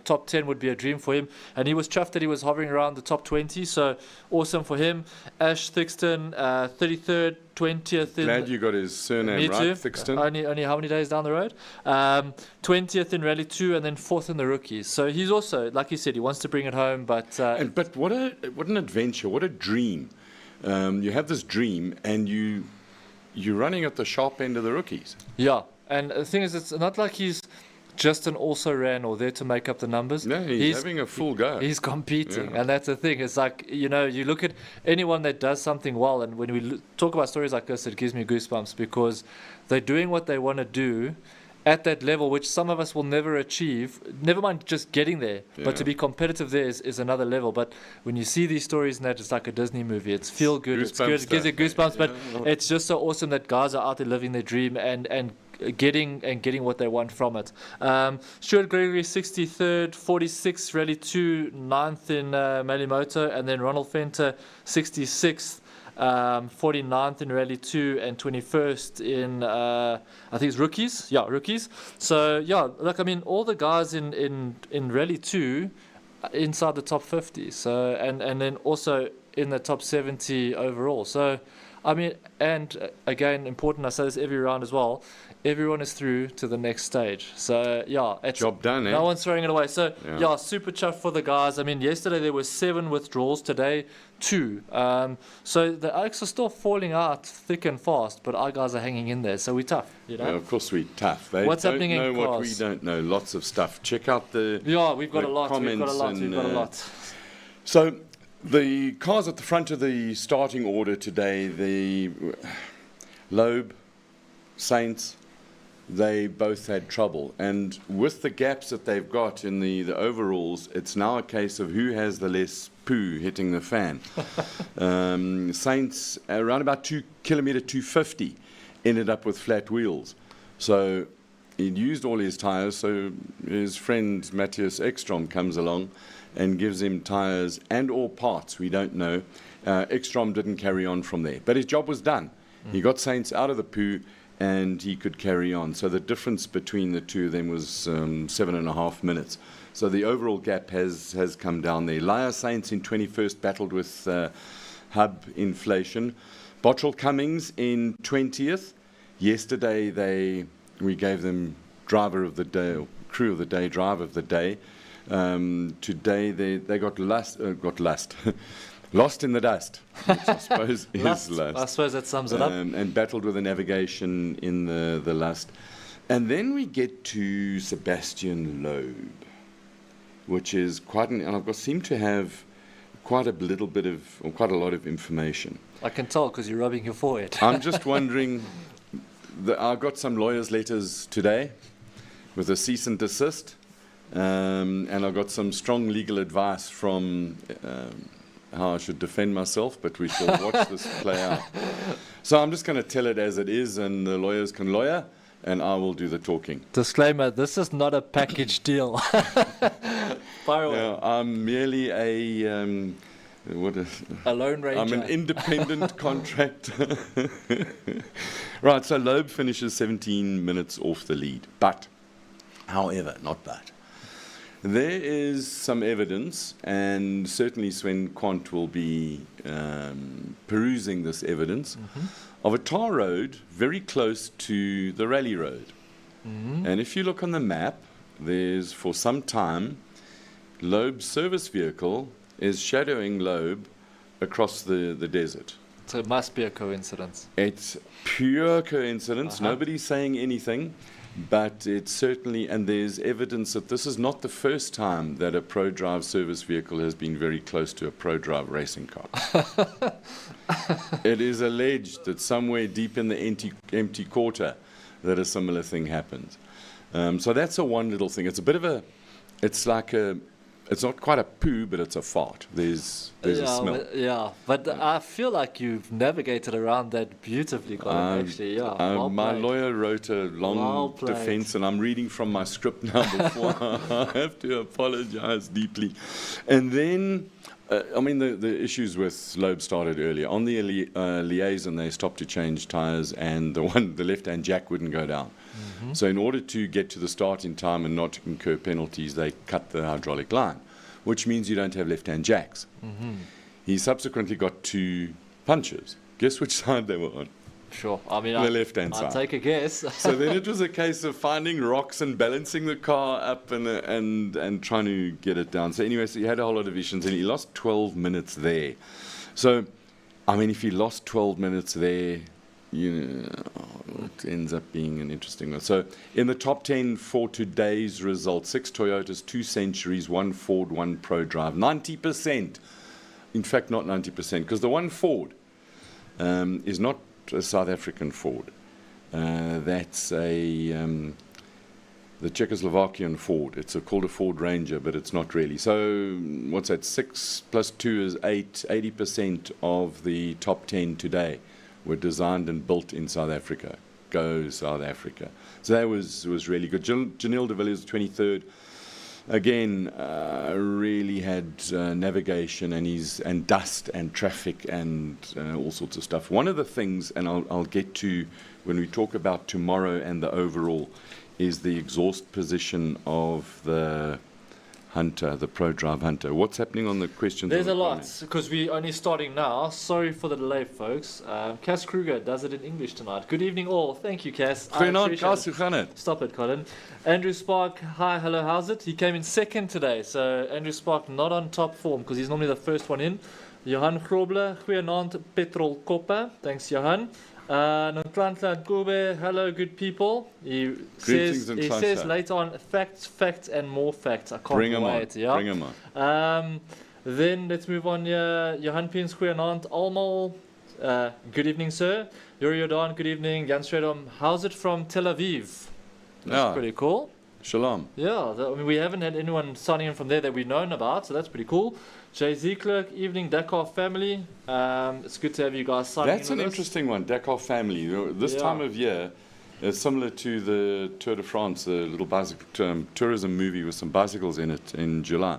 top 10 would be a dream for him, and he was chuffed that he was hovering around the top 20, so awesome for him. Ash Thixton, 33rd, 20th. Glad you got his surname right, Thixton. Only how many days down the road? 20th in Rally 2, and then 4th in the rookies. So he's also, like you said, he wants to bring it home, but... but what an adventure, what a dream. You have this dream, and you're running at the sharp end of the rookies. Yeah, and the thing is, it's not like he's just an also-ran or there to make up the numbers. No, he's having a full go. He's competing, and that's the thing. It's like, you know, you look at anyone that does something well, and when we talk about stories like this, it gives me goosebumps, because they're doing what they want to do at that level, which some of us will never achieve, never mind just getting there, but to be competitive there is another level. But when you see these stories and that, it's like a Disney movie. It's feel good, it's good, it gives you goosebumps, but it's just so awesome that guys are out there living their dream and getting what they want from it. Stuart Gregory, 63rd, 46th, Rally 2, 9th in Malimoto, and then Ronald Fenter, 66th. 49th in Rally 2 and 21st in I think it's rookies. Yeah, rookies. So yeah, look, I mean, all the guys in Rally 2 inside the top 50. So and then also in the top 70 overall. So I mean, and again, important, I say this every round as well, everyone is through to the next stage. So, yeah. It's job done, eh? No one's throwing it away. So, yeah, super chuffed for the guys. I mean, yesterday there were 7 withdrawals, today 2. So the Oaks are still falling out thick and fast, but our guys are hanging in there. So we're tough, you know? Yeah, of course we're tough. They What's happening in know class? what we don't know. Lots of stuff. Check out the Yeah, we've got a lot. We've got a lot. And, we've got a lot. So, the cars at the front of the starting order today, the Loeb, Saints, they both had trouble. And with the gaps that they've got in the overalls, it's now a case of who has the less poo hitting the fan. Saints, around about 2 kilometre 250, ended up with flat wheels. So he'd used all his tyres, so his friend Matthias Ekstrom comes along and gives him tyres and all parts, we don't know. Ekstrom didn't carry on from there, but his job was done. He got Saints out of the poo and he could carry on. So the difference between the two of them was 7.5 minutes. So the overall gap has come down there. Laya Saints in 21st battled with hub inflation. Bottrell Cummings in 20th. Yesterday we gave them driver of the day, or crew of the day, driver of the day. Today they got lost in the dust, which I suppose is lust. I suppose that sums it up. And battled with the navigation in the lust. And then we get to Sebastian Loeb, which is quite and I've seem to have quite a little bit of, or quite a lot of information. I can tell because you're rubbing your forehead. I'm just wondering, I got some lawyers' letters today with a cease and desist, and I got some strong legal advice from how I should defend myself, but we shall watch this play out. So I'm just going to tell it as it is, and the lawyers can lawyer, and I will do the talking. Disclaimer, this is not a package deal. Fire away. Yeah, I'm merely a Lone Ranger. I'm an independent contractor. Right, so Loeb finishes 17 minutes off the lead. However, there is some evidence, and certainly Sven Quant will be perusing this evidence, of a tar road very close to the rally road. And if you look on the map, there's for some time, Loeb's service vehicle is shadowing Loeb across the desert. So it must be a coincidence. It's pure coincidence. Nobody's saying anything, but it's certainly, and there's evidence that this is not the first time that a pro-drive service vehicle has been very close to a pro-drive racing car. It is alleged that somewhere deep in the empty quarter that a similar thing happens. So that's a one little thing. It's a bit of a, it's like a, it's not quite a poo, but it's a fart. There's a smell. But I feel like you've navigated around that beautifully, Colin, actually. Yeah, well my played. lawyer wrote a long defense, and I'm reading from my script now before I have to apologize deeply. And then, the issues with Loeb started earlier. On the liaison, they stopped to change tires, and the left-hand jack wouldn't go down. So in order to get to the start in time and not incur penalties, they cut the hydraulic line, which means you don't have left-hand jacks. He subsequently got 2 punches. Guess which side they were on? Sure. The left-hand side. I'll take a guess. So then it was a case of finding rocks and balancing the car up and trying to get it down. So anyway, so he had a whole lot of issues, and he lost 12 minutes there. So, if he lost 12 minutes there, it ends up being an interesting one. So in the top 10 for today's result, 6 Toyotas, 2 Centuries, 1 Ford, 1 ProDrive, 90%. In fact, not 90%, because the 1 Ford is not a South African Ford. That's the Czechoslovakian Ford. It's called a Ford Ranger, but it's not really. So what's that? 6 plus 2 is 8. 80% of the top 10 today were designed and built in South Africa. Go South Africa. So that was really good. Janelle de Villiers, 23rd. Again, really had navigation and dust and traffic and all sorts of stuff. One of the things, and I'll get to when we talk about tomorrow and the overall, is the exhaust position of the Hunter, the ProDrive Hunter. What's happening on the questions? There's a lot, because we're only starting now. Sorry for the delay, folks. Cass Kruger does it in English tonight. Good evening, all. Thank you, Cass. Stop it, Colin. Andrew Spark, hi, hello, how's it? He came in second today, so Andrew Spark not on top form, because he's normally the first one in. Johan Grobler, goeienaand, Petrol Koppa. Thanks, Johan. Nontlantla Kube, hello, good people. He says later on, facts, and more facts. I can't Bring wait. Yeah? Bring them on. Then let's move on here. Johan Pins, goeienaand, almal. Good evening, sir. Yuri Jordan, good evening. Jan Stradom, how's it from Tel Aviv? That's pretty cool. Shalom. Yeah, we haven't had anyone signing in from there that we've known about, so that's pretty cool. Jay-Z Clerk, evening, Dakar family. It's good to have you guys signing in. That's an interesting one, Dakar family. This time of year is similar to the Tour de France, the little bicycle tourism movie with some bicycles in it in July.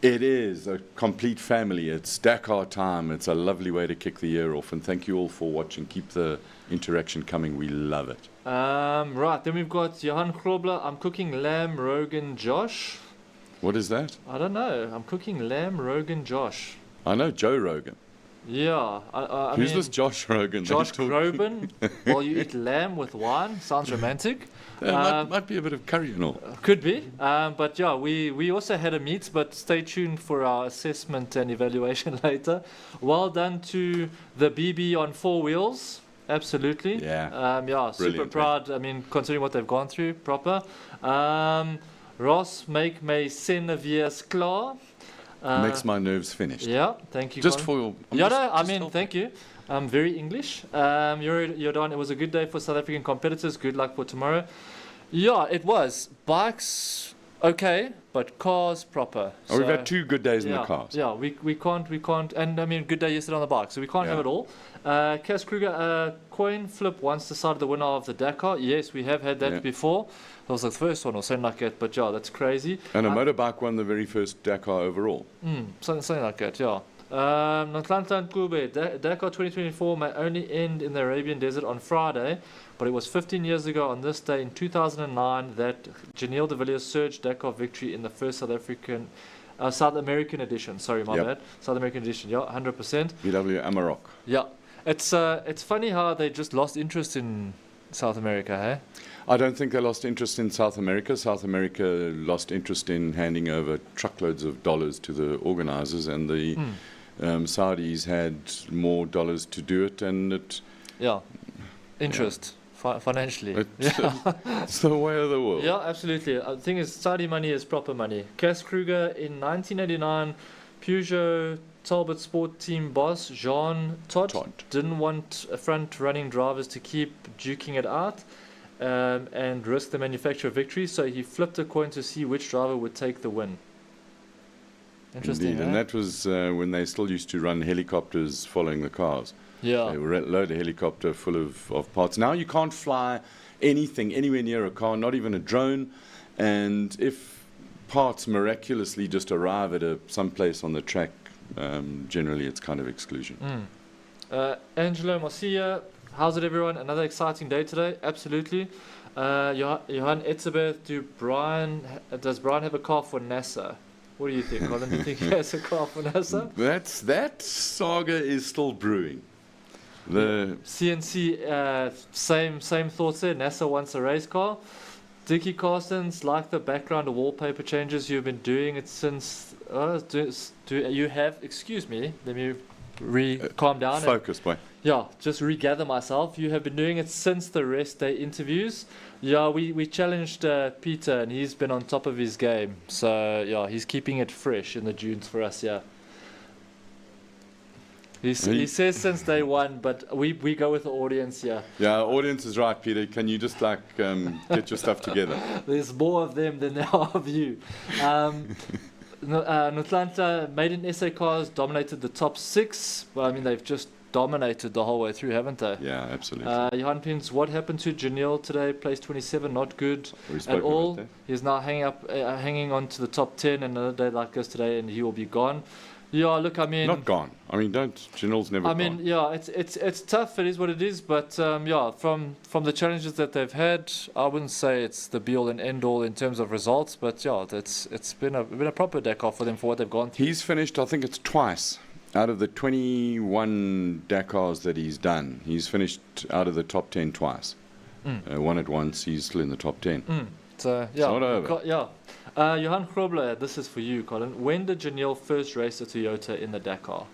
It is a complete family. It's Dakar time. It's a lovely way to kick the year off. And thank you all for watching. Keep the interaction coming. We love it. Right, then we've got Johan Grobler. I'm cooking lamb, Rogan, Josh. What is that? I don't know. I'm cooking lamb, Rogan, Josh. I know Joe Rogan. Yeah. Who's this Josh Rogan? Josh Groban. While you eat lamb with wine. Sounds romantic. Might be a bit of curry and all. Could be. But yeah, we also had a meet, but stay tuned for our assessment and evaluation later. Well done to the BB on 4 wheels. Absolutely. Yeah. Super proud. Considering what they've gone through, proper. Ross, make my Seneviers klaar. Makes my nerves finished. Yeah, thank you. Just Colin. for your. Yeah, no, I just mean, helping. thank you. Very English. You're done. It was a good day for South African competitors. Good luck for tomorrow. Yeah, it was. Bikes, okay, but cars proper. Oh, we've So, had 2 good days in yeah, the cars. Yeah, we can't, and I mean, good day yesterday on the bike, so we can't have Yeah. it all. Cass Kruger, coin flip once decided the winner of the Dakar. Yes, we have had that Yeah. before. That was the first one or something like that, but yeah, that's crazy. And a motorbike won the very first Dakar overall. Something like that, yeah. Atlanta and Kube, Dakar 2024 may only end in the Arabian Desert on Friday, but it was 15 years ago on this day in 2009 that Janelle de Villiers surged Dakar victory in the first South American edition. Sorry, my Yep. bad. South American edition, yeah, 100%. VW Amarok. Yeah, it's funny how they just lost interest in South America, hey? I don't think they lost interest in South America. South America lost interest in handing over truckloads of dollars to the organizers, and the Saudis had more dollars to do it, and Yeah, interest financially. it's the way of the world. Yeah, absolutely. The thing is, Saudi money is proper money. Cass Kruger in 1989, Peugeot Talbot Sport Team boss Jean Todt didn't want front-running drivers to keep duking it out and risk the manufacture of victory, so he flipped a coin to see which driver would take the win. Interesting, Indeed, and that was when they still used to run helicopters following the cars. Yeah. They would load a helicopter full of parts. Now you can't fly anything anywhere near a car, not even a drone. And if parts miraculously just arrive at some place on the track, generally it's kind of exclusion. Angelo Marcia, how's it, everyone? Another exciting day today. Absolutely. Johan Etzebeth, does Brian have a car for NASA? What do you think, Colin? Do you think he has a car for NASA? That saga is still brewing. The CNC, same thoughts there. NASA wants a race car. Dickie Carstens, like the background or wallpaper changes, you've been doing it since. Do you have? Excuse me. Let me calm down. focus, boy. Yeah, just regather myself. You have been doing it since the Raceday interviews. Yeah, we challenged Peter, and he's been on top of his game. So yeah, he's keeping it fresh in the dunes for us. Yeah. He says since day one, but we go with the audience here. Yeah, audience is right, Peter. Can you just get your stuff together? There's more of them than there are of you. Atlanta maiden SA cars dominated the top 6. Well, I mean, they've just dominated the whole way through, haven't they? Yeah, absolutely. Johan Pins, what happened to Janelle today? Place 27, not good We at spoke all. about that. He's now hanging on to the top 10, and another day like this today, and he will be gone. Yeah, look, I mean, Not gone. I mean, Janelle's never I gone. mean, yeah, it's tough. It is what it is. But yeah, from the challenges that they've had, I wouldn't say it's the be all and end all in terms of results. But yeah, it's been a proper Dakar for them for what they've gone through. He's finished, I think it's twice. Out of the 21 Dakars that he's done, he's finished out of the top 10 twice. Won it once, he's still in the top 10. So yeah, not over. Yeah. Johan Grobler, this is for you, Colin. When did Janelle first race a Toyota in the Dakar?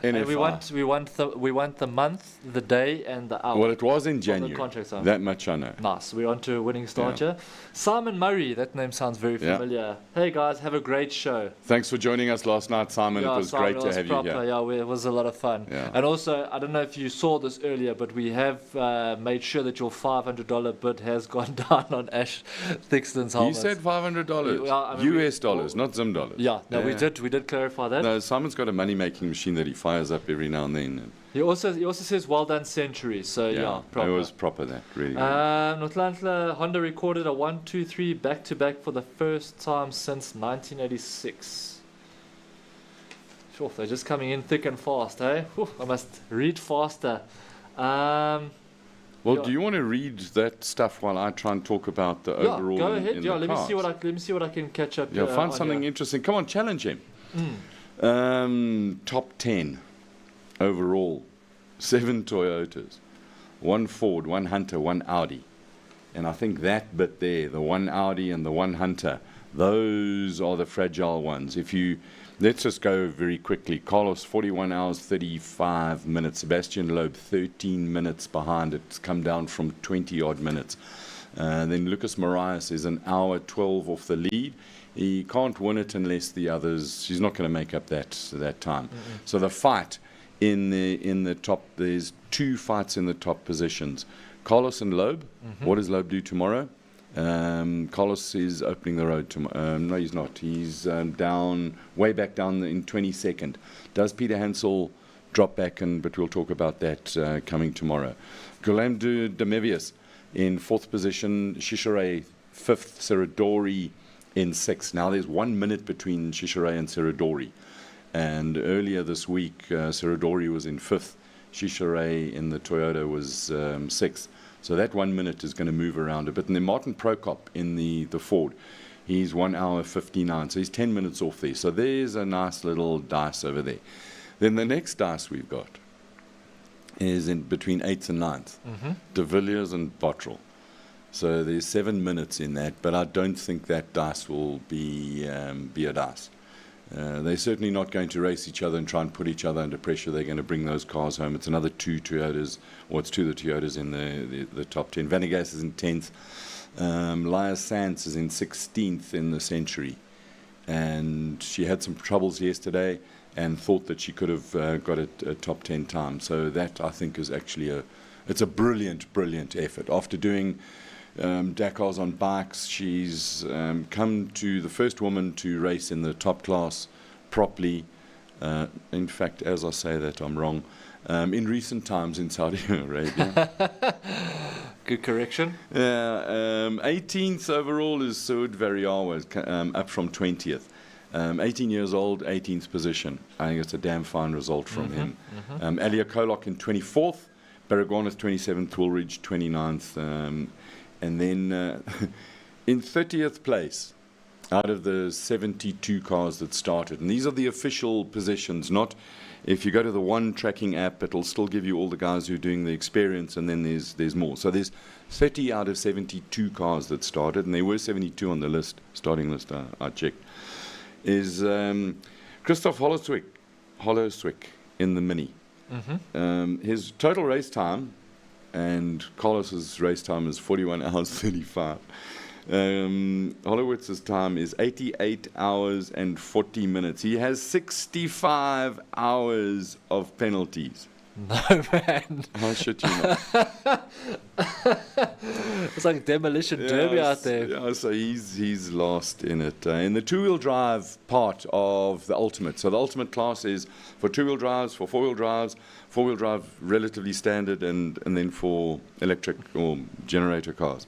And we want the month, the day, and the hour. Well, it was in the January. contract sign. That much I know. Nice. We're on to a winning start here. Simon Murray, that name sounds very Yeah. familiar. Hey guys, have a great show. Thanks for joining us last night, Simon. Yeah, it was Simon, great it to was have proper. you here. Yeah, it was a lot of fun. Yeah. And also, I don't know if you saw this earlier, but we have made sure that your $500 bid has gone down on Ash Thixton's He helmet. said $500. Yeah, I mean, US dollars, not Zim dollars. Yeah, no, we did clarify that. No, Simon's got a money-making machine that he fires up every now and then. He also says well done century. So yeah, proper. it was proper that, really. Atlanta Honda recorded a 1-2-3 back-to-back for the first time since 1986. Sure, they're just coming in thick and fast, eh? Whew, I must read faster. Well, yeah. do you want to read that stuff while I try and talk about the overall? Go ahead. In Yeah, the let me see cars? what I can catch up. Yeah, find on something here. interesting. Come on, challenge him. Top 10 overall. 7 Toyotas, 1 Ford, 1 Hunter, 1 Audi. And I think that bit there, the 1 Audi and the 1 Hunter, those are the fragile ones. Let's just go very quickly. Carlos, 41 hours, 35 minutes. Sebastian Loeb, 13 minutes behind. It's come down from 20 odd minutes. Then Lucas Marias is an hour 12 off the lead. He can't win it unless the others. He's not going to make up that time. So the fight in the top. There's 2 fights in the top positions. Carlos and Loeb. What does Loeb do tomorrow? Carlos is opening the road tomorrow. No, he's not. He's way back down in 22nd. Does Peter Hansel drop back? But we'll talk about that coming tomorrow. Guillaume de Mevius in 4th position. Shishere 5th. Seradori in 6th. Now there's 1 minute between Shishere and Seradori. And earlier this week, Seradori was in 5th. Shishere in the Toyota was 6th. So that 1 minute is going to move around a bit. And then Martin Prokop in the Ford, he's 1 hour 59. So he's 10 minutes off there. So there's a nice little dice over there. Then the next dice we've got is in between 8th and 9th. De Villiers and Bottrell. So there's 7 minutes in that, but I don't think that dice will be a dice. They're certainly not going to race each other and try and put each other under pressure. They're going to bring those cars home. It's another 2 Toyotas, or it's 2 of the Toyotas in the top 10. Vanegas is in 10th. Laya Sands is in 16th in the Century. And she had some troubles yesterday and thought that she could have got a top 10 time. So that, I think, is actually it's a brilliant, brilliant effort. After doing Dakars on bikes, she's come to the first woman to race in the top class properly. In fact, as I say that, I'm wrong. In recent times in Saudi Arabia. Good correction. 18th overall is Saud Variawa, up from 20th. 18 years old, 18th position. I think it's a damn fine result from him. Alia Kolok in 24th, Baragwanath 27th, Woolridge 29th. And then in 30th place, out of the 72 cars that started, and these are the official positions, not if you go to the one tracking app, it'll still give you all the guys who are doing the experience, and then there's more. So there's 30 out of 72 cars that started, and there were 72 on the list, starting list, I checked, is Christoph Hollerswick in the Mini. His total race time, and Carlos's race time is 41 hours 35. Holowitz's time is 88 hours and 40 minutes. He has 65 hours of penalties. No, man. How should you know? It's like demolition derby out there. Yeah, so he's lost in it. In the two-wheel drive part of the Ultimate. So the Ultimate class is for two-wheel drives, for four-wheel drives, four-wheel drive relatively standard, and then for electric or generator cars.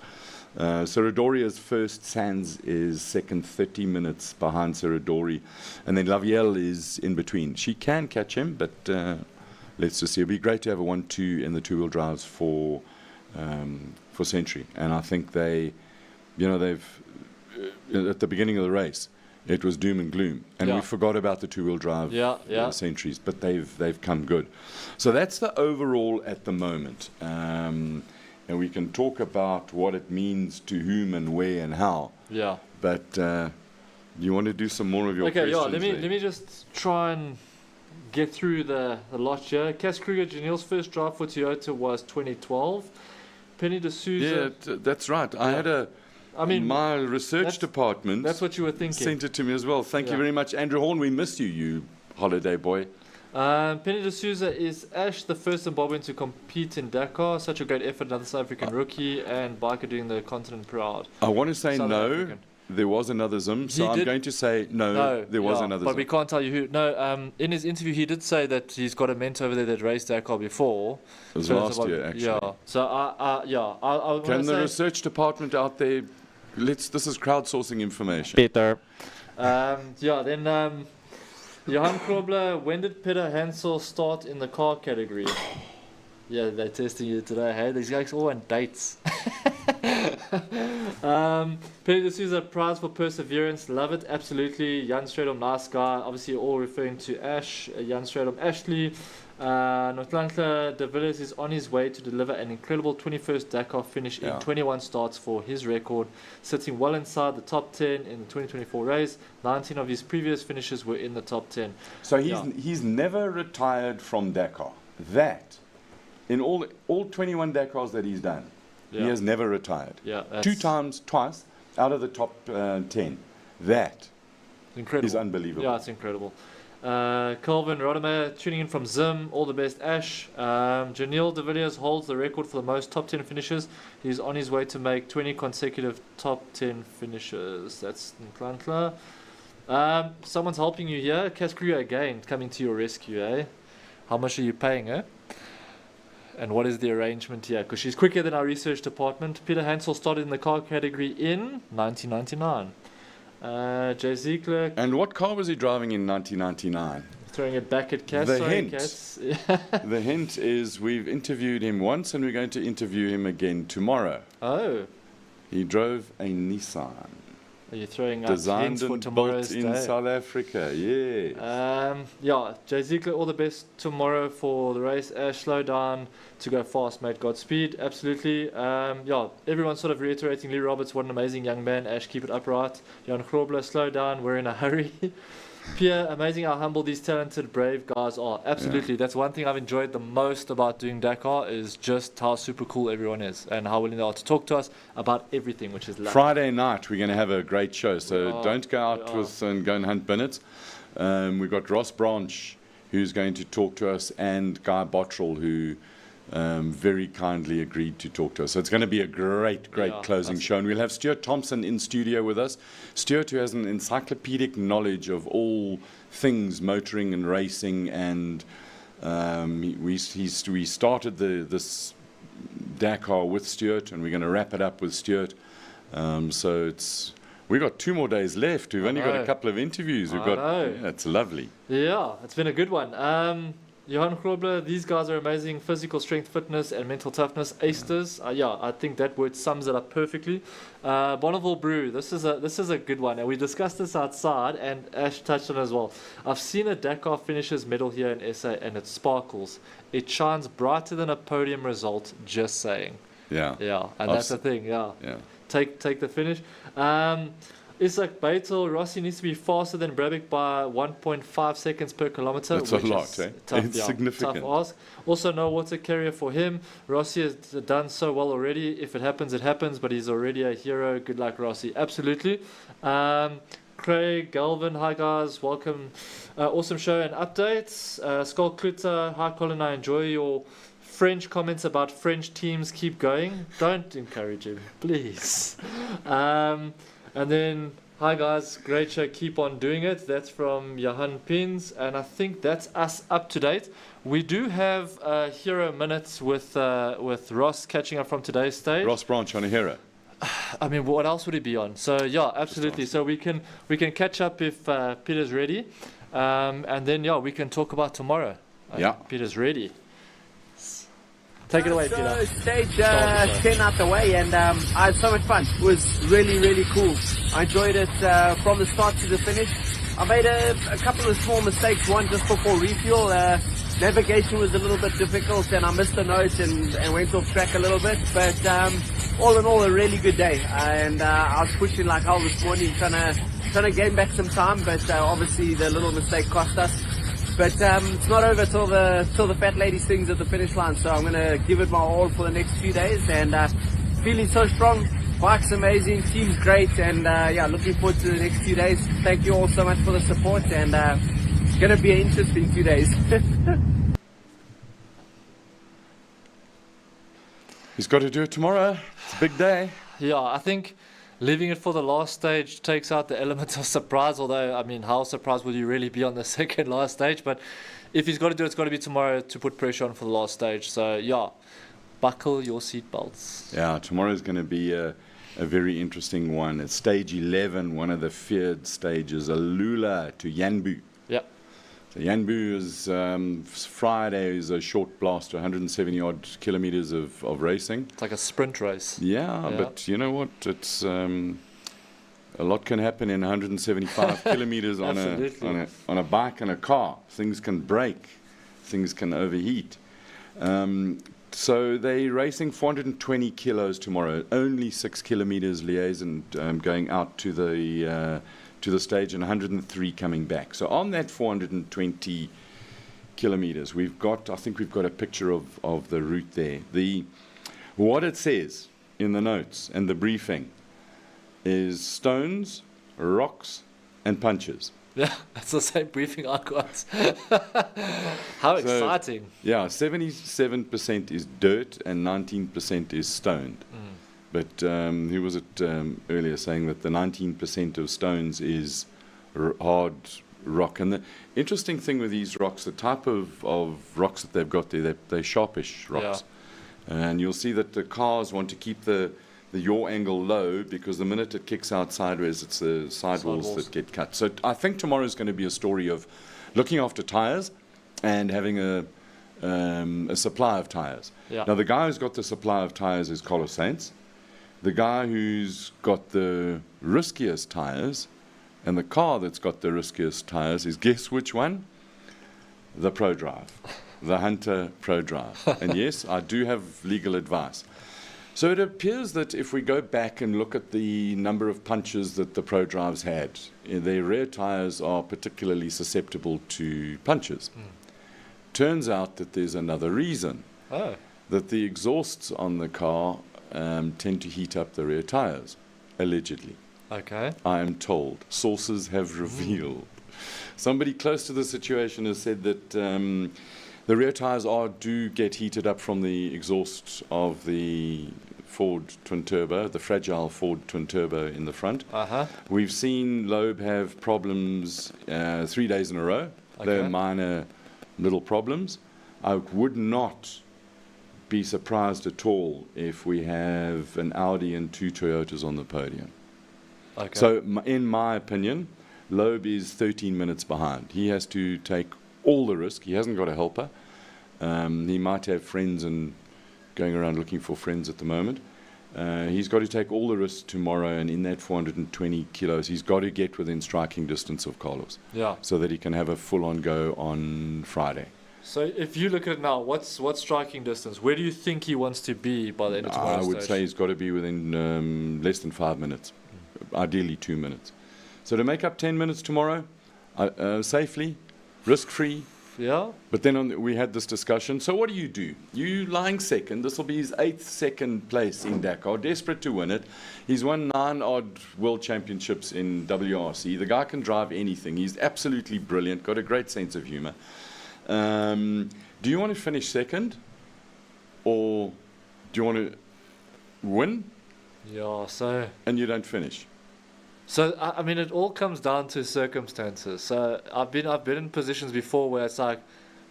Seradoria's first, Sands is second, 30 minutes behind Seradori, and then Lavielle is in between. She can catch him, but let's just see. It'd be great to have a 1-2 in the two-wheel drives for Century, and I think they've at the beginning of the race it was doom and gloom, and we forgot about the two-wheel drive Centuries, but they've come good. So that's the overall at the moment. And we can talk about what it means to whom and where and how. Yeah. But you want to do some more of your questions? Okay, let me just try and get through the lot here. Cass Kruger, Janelle's first drive for Toyota was 2012. Penny D'Souza. Yeah, that's right. My research department. That's what you were thinking. Sent it to me as well. Thank you very much, Andrew Horn. We missed you, you holiday boy. Penny D'Souza, is Ash the first Zimbabwean to compete in Dakar? Such a great effort, another South African rookie and biker doing the continent proud. I want to say South African. There was another Zim, so I'm going to say no, there was another Zim. But we can't tell you who. No, in his interview he did say that he's got a mentor over there that raced Dakar before. It was last year, actually. Yeah, so I can the research department out there, this is crowdsourcing information. Peter. Then... Johan Krobler, when did Peter Hansel start in the car category? Yeah, they're testing you today, hey? These guys all on dates. Peter D'Souza, prize for perseverance. Love it, absolutely. Jan Stradom, nice guy. Obviously, all referring to Ash. Jan Stradom, Ashley. Northlankler De Villiers is on his way to deliver an incredible 21st Dakar finish in 21 starts for his record, sitting well inside the top 10 in the 2024 race. 19 of his previous finishes were in the top 10. So he's never retired from Dakar. That, in all 21 Dakars that he's done, Yeah. He has never retired. Yeah, Twice out of the top 10. That incredible. is unbelievable. Yeah, it's incredible. Calvin Rodemeyer tuning in from Zim. All the best, Ash. Janil De Villiers holds the record for the most top 10 finishes. He's on his way to make 20 consecutive top 10 finishes. That's Nklankla. Someone's helping you here. Kaskruya again coming to your rescue, eh? How much are you paying her? And what is the arrangement here? Because she's quicker than our research department. Peter Hansel started in the car category in 1999. Jay Ziegler. And what car was he driving in 1999? Throwing it back at Cass. The Sorry, hint. Cass. The hint is we've interviewed him once and we're going to interview him again tomorrow. Oh. He drove a Nissan. Are you throwing out Designed hints for and tomorrow's built in day? South Africa, yeah. Yeah, Jay Ziegler, all the best tomorrow for the race. Ash, slow down to go fast, mate. Godspeed, absolutely. Yeah, everyone's sort of reiterating Lee Roberts, what an amazing young man. Ash, keep it upright. Jan Grobler, slow down, we're in a hurry. Pierre, amazing how humble these talented, brave guys are. Absolutely, that's one thing I've enjoyed the most about doing Dakar is just how super cool everyone is and how willing they are to talk to us about everything, which is lovely. Friday night we're going to have a great show, so don't go out and go and hunt bonnets. We've got Ross Branch who's going to talk to us, and Guy Bottrell who very kindly agreed to talk to us. So it's going to be a great closing show, and we'll have Stuart Thompson in studio with us. Stuart, who has an encyclopedic knowledge of all things motoring and racing, and we started this Dakar with Stuart, and we're going to wrap it up with Stuart. So we've got 2 more days left. We've only got a couple of interviews. It's lovely. Yeah, it's been a good one. Johan Grobler, these guys are amazing. Physical strength, fitness, and mental toughness. Acers. I think that word sums it up perfectly. Bonneville Brew. This is a good one, and we discussed this outside, and Ash touched on it as well. I've seen a Dakar finishers medal here in SA, and it sparkles. It shines brighter than a podium result. Just saying. Yeah. Yeah, and that's the thing. Yeah. Take the finish. Isaac Beitel, Rossi needs to be faster than Brabik by 1.5 seconds per kilometre. That's a lot, eh? Tough, it's significant. Tough ask. Also, no water carrier for him. Rossi has done so well already. If it happens, it happens, but he's already a hero. Good luck, Rossi. Absolutely. Craig, Galvin, hi guys, welcome. Awesome show and updates. Skull Kluter, hi Colin, I enjoy your French comments about French teams. Keep going. Don't encourage him, please. And then, hi guys, great show, keep on doing it. That's from Johan Pins, and I think that's us up to date. We do have hero minutes with Ross catching up from today's stage. Ross Branch on a hero. I mean, what else would he be on? So yeah, absolutely. So we can catch up if Peter's ready, and then we can talk about tomorrow. Peter's ready. Take it away, Peter. Stage 10 out the way, and I had so much fun. It was really, really cool. I enjoyed it from the start to the finish. I made a couple of small mistakes, one just before refuel. Navigation was a little bit difficult, and I missed the note and went off track a little bit. But all in all, a really good day. And I was pushing like hell this morning, trying to gain back some time, but obviously the little mistake cost us. But it's not over till the fat lady sings at the finish line, so I'm going to give it my all for the next few days, and feeling so strong. Bike's amazing, team's great, and looking forward to the next few days. Thank you all so much for the support, and it's going to be an interesting few days. He's got to do it tomorrow. It's a big day. Yeah, I think leaving it for the last stage takes out the element of surprise, although, I mean, how surprised will you really be on the second last stage? But if he's got to do it, it's got to be tomorrow to put pressure on for the last stage. So, buckle your seatbelts. Yeah, tomorrow's going to be a very interesting one. It's stage 11, one of the feared stages, Alula to Yanbu. Yep. So Yanbu is Friday is a short blast, 170-odd kilometers of racing. It's like a sprint race. Yeah, but you know what? It's a lot can happen in 175 kilometers on a bike and a car. Things can break, things can overheat. So they're racing 420 kilos tomorrow. Only 6 kilometers liaison going out to the stage, and 103 coming back. So on that 420 kilometers, I think we've got a picture of the route there. What it says in the notes and the briefing is stones, rocks, and punches. Yeah, that's the same briefing I got. How exciting. Yeah, 77% is dirt and 19% is stoned. But who was it earlier saying that the 19% of stones is hard rock? And the interesting thing with these rocks, the type of rocks that they've got there, they're sharpish rocks. And you'll see that the cars want to keep the yaw angle low, because the minute it kicks out sideways, it's the sidewalls that get cut. So I think tomorrow is going to be a story of looking after tyres and having a supply of tyres. Yeah. Now, the guy who's got the supply of tyres is Carlos Sainz. The guy who's got the riskiest tyres and the car that's got the riskiest tyres is, guess which one? The Pro Drive, the Hunter Pro Drive. And yes, I do have legal advice. So it appears that if we go back and look at the number of punches that the Pro Drives had, their rear tyres are particularly susceptible to punches. Turns out that there's another reason. That the exhausts on the car tend to heat up the rear tyres, allegedly. Okay. I am told. Sources have revealed. Somebody close to the situation has said that the rear tyres do get heated up from the exhaust of the Ford twin turbo, the fragile Ford twin turbo in the front. We've seen Loeb have problems 3 days in a row. They're minor little problems. I would not be surprised at all if we have an Audi and 2 Toyotas on the podium. So in my opinion, Loeb is 13 minutes behind. He has to take all the risk. He hasn't got a helper. He might have friends and going around looking for friends at the moment. He's got to take all the risks tomorrow, and in that 420 kilos, he's got to get within striking distance of Carlos. So that he can have a full-on go on Friday. So if you look at it now, what's striking distance? Where do you think he wants to be by the end of tomorrow's I would say he's got to be within less than 5 minutes, ideally 2 minutes. So to make up 10 minutes tomorrow, safely, risk-free. Yeah. But then we had this discussion. So what do? You lying second. This will be his 8th second place in Dakar. Desperate to win it. He's won 9 odd world championships in WRC. The guy can drive anything. He's absolutely brilliant. Got a great sense of humor. Do you want to finish second, or do you want to win? Yeah. So. And you don't finish. So I mean, it all comes down to circumstances. So I've been in positions before where it's like,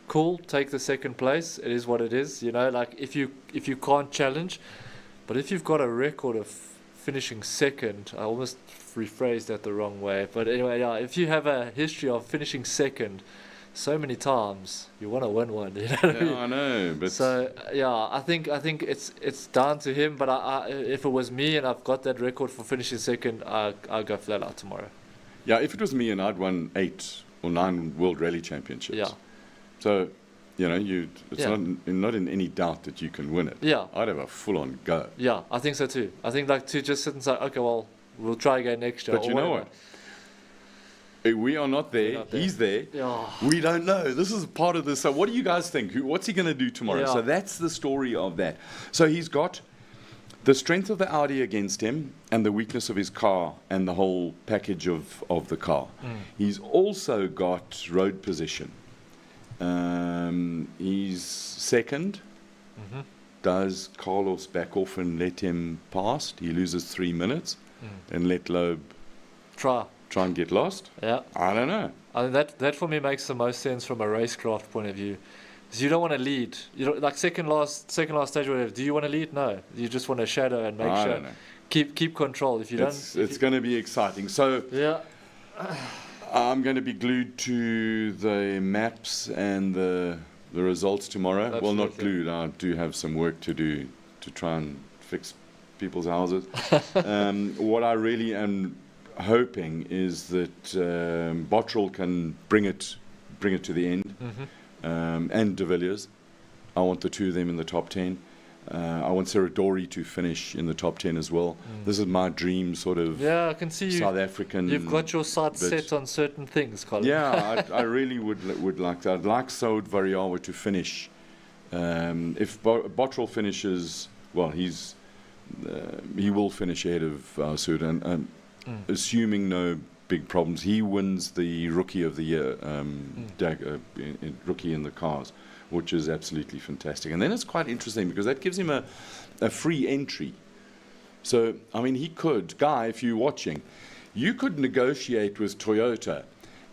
cool, take the second place. It is what it is, you know. Like if you can't challenge, but if you've got a record of finishing second, I almost rephrased that the wrong way. But anyway, yeah, if you have a history of finishing second so many times, you want to win one. You know what I mean? I know. But so yeah, I think it's down to him. But I if it was me and I've got that record for finishing second, I'll go flat out tomorrow. Yeah, if it was me and I'd won 8 or 9 World Rally Championships. Yeah. So, you know, it's not in any doubt that you can win it. Yeah. I'd have a full-on go. Yeah, I think so too. I think like to just sit and say, okay, well, we'll try again next year. But you know what? We are not there. He's there. Yeah. We don't know. This is part of this. So what do you guys think? What's he going to do tomorrow? Yeah. So that's the story of that. So he's got the strength of the Audi against him and the weakness of his car and the whole package of the car. He's also got road position. He's second. Does Carlos back off and let him past? He loses 3 minutes and let Loeb try and get lost? Yeah. I don't know. I think that for me makes the most sense from a racecraft point of view. Because you don't want to lead. You don't, like second last stage or whatever. Do you want to lead? No. You just want to shadow and make I sure. don't know. Keep control. If you don't. It's going to be exciting. So Yeah. I'm going to be glued to the maps and the results tomorrow. Well, not Absolutely. glued. I do have some work to do to try and fix people's houses. What I really am hoping is that Bottrell can bring it to the end, and De Villiers. I want the two of them in the top 10. I want Serradori to finish in the top 10 as well. This is my dream sort of Yeah, I can see you. South African. You've got your sights bit. set on certain things, Colin. Yeah, I really would like that. I'd like Saud Variawa to finish. If Bottrell finishes, well, he's he will finish ahead of Sud, and assuming no big problems, he wins the Rookie of the Year, Rookie in the cars, which is absolutely fantastic. And then it's quite interesting because that gives him a free entry. So, I mean, he could, Guy, if you're watching, you could negotiate with Toyota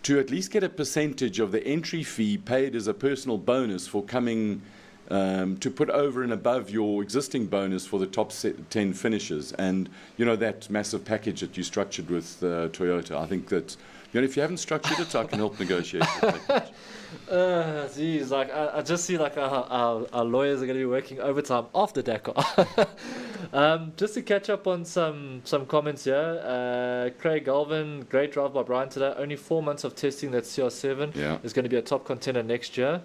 to at least get a percentage of the entry fee paid as a personal bonus for coming to put over and above your existing bonus for the top 10 finishes. And, you know, that massive package that you structured with Toyota, I think that, you know, if you haven't structured it, I can help negotiate the package. Geez, like I just see like our lawyers are going to be working overtime after Dakar. Just to catch up on some comments here. Craig Galvin, great drive by Brian today. Only 4 months of testing that CR7 is going to be a top contender next year.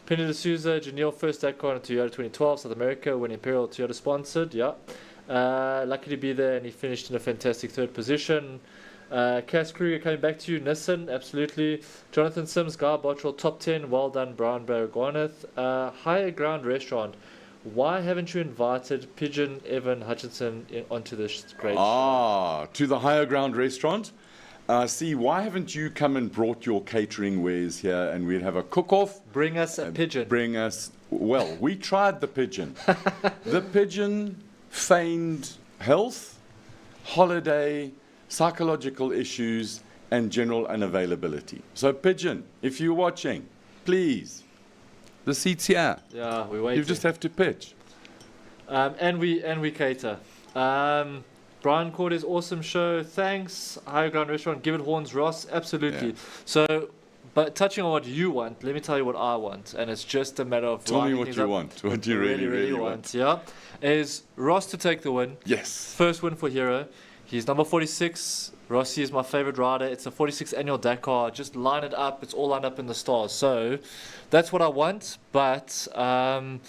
Penny D'Souza, Janelle, first Dakar in Toyota 2012, South America, when Imperial Toyota sponsored. Lucky to be there, and he finished in a fantastic third position. Cass Kruger coming back to you. Nissan, absolutely. Jonathan Sims, Guy Bottrell, top 10. Well done, Brian Baragwanath. Higher Ground Restaurant. Why haven't you invited Pigeon Evan Hutchinson onto this great show? To the Higher Ground Restaurant. See, why haven't you come and brought your catering wares here and we'd have a cook-off? Bring us a pigeon. Well, we tried the pigeon. The pigeon feigned health, holiday, psychological issues, and general unavailability. So, pigeon, if you're watching, please, the seat's here. Yeah, we're waiting. You just have to pitch. And we cater. Brian Cordes, awesome show. Thanks. Higher Ground Restaurant, give it horns, Ross. Absolutely. Yeah. So, but touching on what you want, let me tell you what I want. And it's just a matter of tell me what you want. What do you really want? Yeah. Is Ross to take the win. Yes. First win for Hero. He's number 46. Rossi is my favorite rider. It's the 46th annual Dakar. Just line it up. It's all lined up in the stars. So that's what I want. But I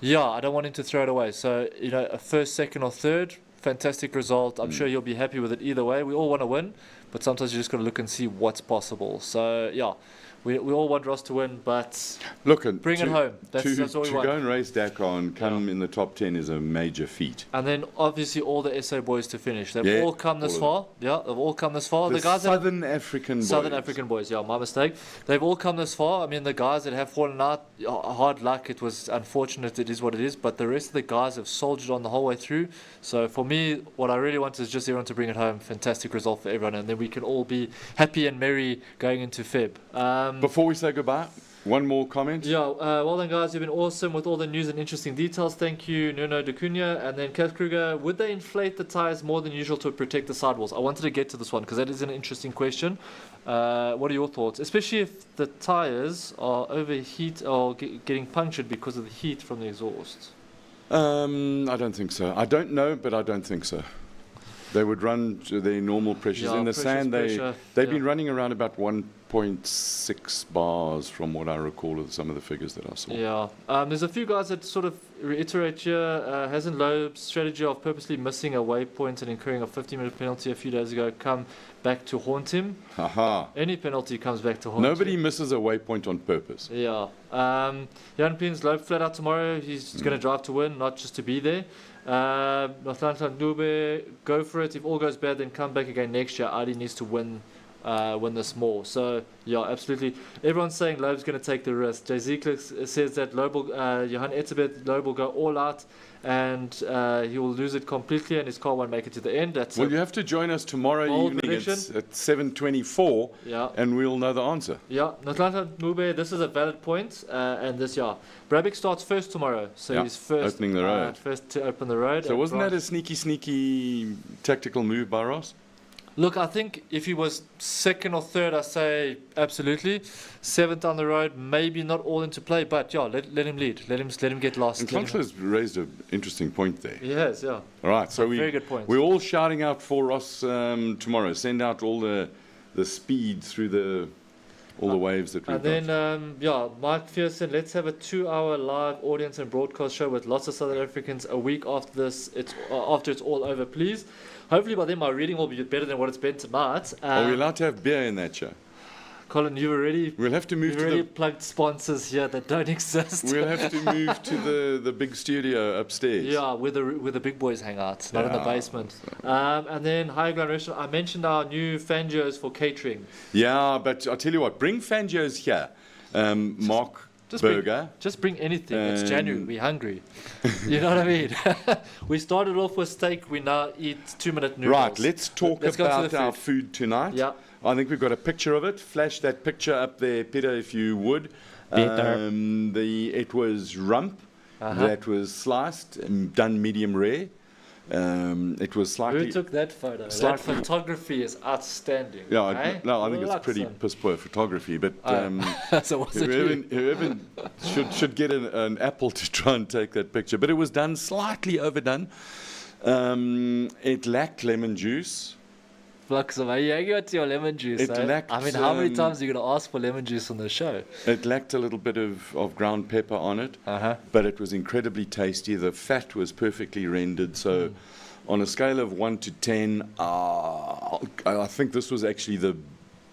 don't want him to throw it away. So, you know, a first, second, or third, fantastic result. I'm sure he'll be happy with it either way. We all want to win, but sometimes you just got to look and see what's possible. So, yeah, we all want Ross to win, but bring it home. That's all we want. To go and race Dakar and come in the top 10 is a major feat. And then, obviously, all the SA boys to finish. They've all come this far. Yeah, they've all come this far. The guys Southern African boys, yeah, my mistake. They've all come this far. I mean, the guys that have fallen out, hard luck. It was unfortunate. It is what it is. But the rest of the guys have soldiered on the whole way through. So, for me, what I really want is just everyone to bring it home. Fantastic result for everyone. And then we can all be happy and merry going into Feb. Before we say goodbye, one more comment. Yeah, well done, guys. You've been awesome with all the news and interesting details. Thank you, Nuno De Cunha. And then Kath Kruger, would they inflate the tyres more than usual to protect the sidewalls? I wanted to get to this one because that is an interesting question. What are your thoughts? Especially if the tyres are overheat or getting punctured because of the heat from the exhaust. I don't think so. I don't know, but I don't think so. They would run to their normal pressures. In the sand, they've been running around about 1.6 bars from what I recall of some of the figures that I saw. Yeah. There's a few guys that sort of reiterate here. Hasn't Loeb's strategy of purposely missing a waypoint and incurring a 15-minute penalty a few days ago come back to haunt him? Haha. Any penalty comes back to haunt him. Nobody misses a waypoint on purpose. Yeah. Jan Pins, Loeb flat out tomorrow. He's going to drive to win, not just to be there. Northland Dube, go for it. If all goes bad, then come back again next year. Adi needs to win this more. So, yeah, absolutely. Everyone's saying Loeb's going to take the risk. Jay Ziekler says that Johan Etzebeth, Loeb will go all out and he will lose it completely and his car won't make it to the end. Well, you have to join us tomorrow evening at 7:24 and we'll know the answer. Yeah, Natlanta Mube, this is a valid point. And this, Brabick starts first tomorrow. So he's first opening the road. First to open the road. So wasn't that a sneaky tactical move by Ross? Look, I think if he was second or third, I say absolutely. Seventh on the road, maybe not all into play, but let him lead. Let him get lost. And Contra has raised an interesting point there. He has, yeah. All right, so very good point. We're all shouting out for Ross tomorrow. Send out all the speed through all the waves that we've got. And then, Mike Pearson, let's have a 2-hour live audience and broadcast show with lots of Southern Africans a week after this. After it's all over, please. Hopefully by then my reading will be better than what it's been tonight. Are we allowed to have beer in that show? Colin, We'll have to move you've to already the. plugged sponsors here that don't exist. We'll have to move to the big studio upstairs. Yeah, where the big boys hang out, not in the Yeah. basement. And then High Ground Restaurant, I mentioned our new Fangios for catering. Yeah, but I'll tell you what, bring Fangios here. Mark Burger. Just bring anything. It's January. We're hungry. You know what I mean? We started off with steak. We now eat 2-minute noodles. Right, let's talk Let's go to about the our food. food tonight. Yeah. I think we've got a picture of it. Flash that picture up there, Peter, if you would. Peter. It was rump Uh-huh. that was sliced and done medium rare. It was slightly. Who took that photo? That slightly- photography is outstanding. Yeah, eh? no, I think it's pretty Luxon. piss poor photography, but So what's it you? whoever should get an apple to try and take that picture. But it was done slightly overdone. It lacked lemon juice. Flux of you got your lemon juice. It eh? lacked, I mean, how many um, times are you going to ask for lemon juice on the show? It lacked a little bit of ground pepper on it, Uh-huh. but it was incredibly tasty. The fat was perfectly rendered. So, on a scale of 1 to 10, I think this was actually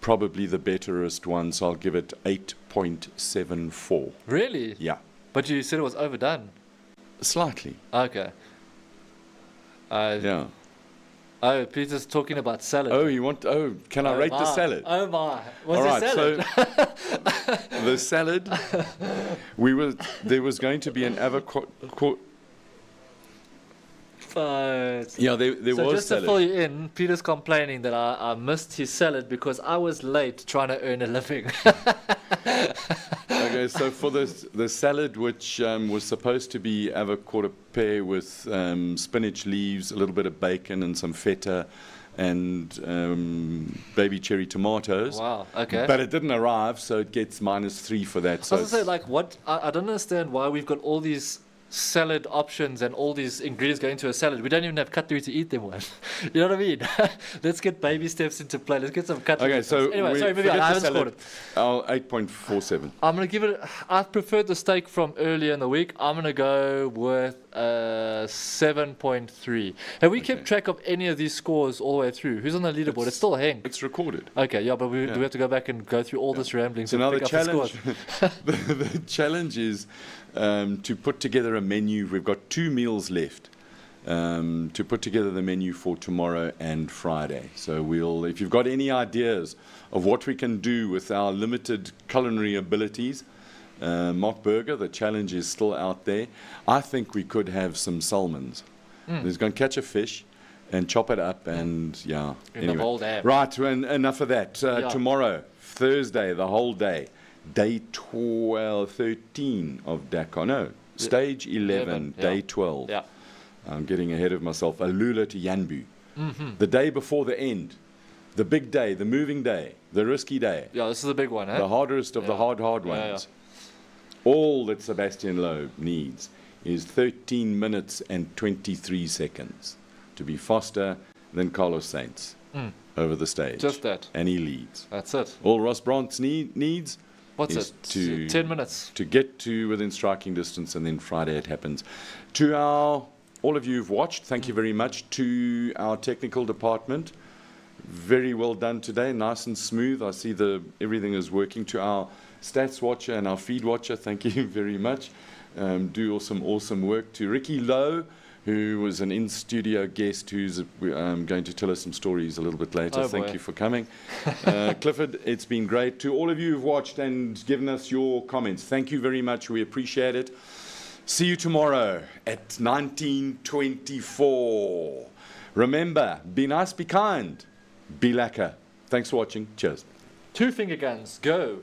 probably the betterest one. So I'll give it 8.74. Really? Yeah, But you said it was overdone. slightly. Okay. Yeah. Oh, Peter's talking about salad. Oh, can I rate the my. salad? Oh my! What's All the right, salad? so the salad, there was going to be an avocado. Yeah, there So was just to salad. fill you in, Peter's complaining that I missed his salad because I was late trying to earn a living. Okay, so for the salad, which was supposed to be avocado pear with spinach leaves, a little bit of bacon and some feta, and baby cherry tomatoes. Wow. Okay. But it didn't arrive, so it gets -3 for that. I So was gonna say, like, what? I don't understand why we've got all these salad options and all these ingredients going to a salad. We don't even have cutlery to eat them with. You know what I mean? Let's get baby steps into play. Let's get some cutlery. okay, so anyway, sorry, maybe forget I the haven't scored salad. it. 8.47. I'm gonna give it. I preferred the steak from earlier in the week. I'm gonna go with 7.3. Have we kept track of any of these scores all the way through? Who's on the leaderboard? It's still Henk. It's recorded. Okay, yeah, but do we have to go back and go through all this rambling So to now the pick up the challenge, scores? the challenge is to put together a menu. We've got 2 meals left to put together the menu for tomorrow and Friday. So if you've got any ideas of what we can do with our limited culinary abilities, Mark Burger, the challenge is still out there. I think we could have some salmons. Let's go and catch a fish and chop it up and, yeah. In the bowl there. Right, enough of that. Yeah. Tomorrow, Thursday, the whole day. Day 13 of Dakar. No, stage 11, yeah. day 12. Yeah. I'm getting ahead of myself. Alula to Yanbu. The day before the end. The big day, the moving day, the risky day. Yeah, this is a big one, eh? The hardest of the hard Yeah, ones. All that Sebastian Loeb needs is 13 minutes and 23 seconds to be faster than Carlos Sainz over the stage. Just that. And he leads. That's it. All Ross Brandt needs What's is it? 10 minutes. to get to within striking distance, and then Friday it happens. To all of you who've watched, thank you very much. To our technical department, very well done today, nice and smooth. I see everything is working. To our stats watcher and our feed watcher, thank you very much. Do some awesome work. To Ricky Lowe, who was an in-studio guest who's going to tell us some stories a little bit later. Oh, Thank boy. you for coming. Clifford, it's been great. To all of you who've watched and given us your comments, thank you very much. We appreciate it. See you tomorrow at 1924. Remember, be nice, be kind, be lacquer. Thanks for watching. Cheers. 2 finger guns, go.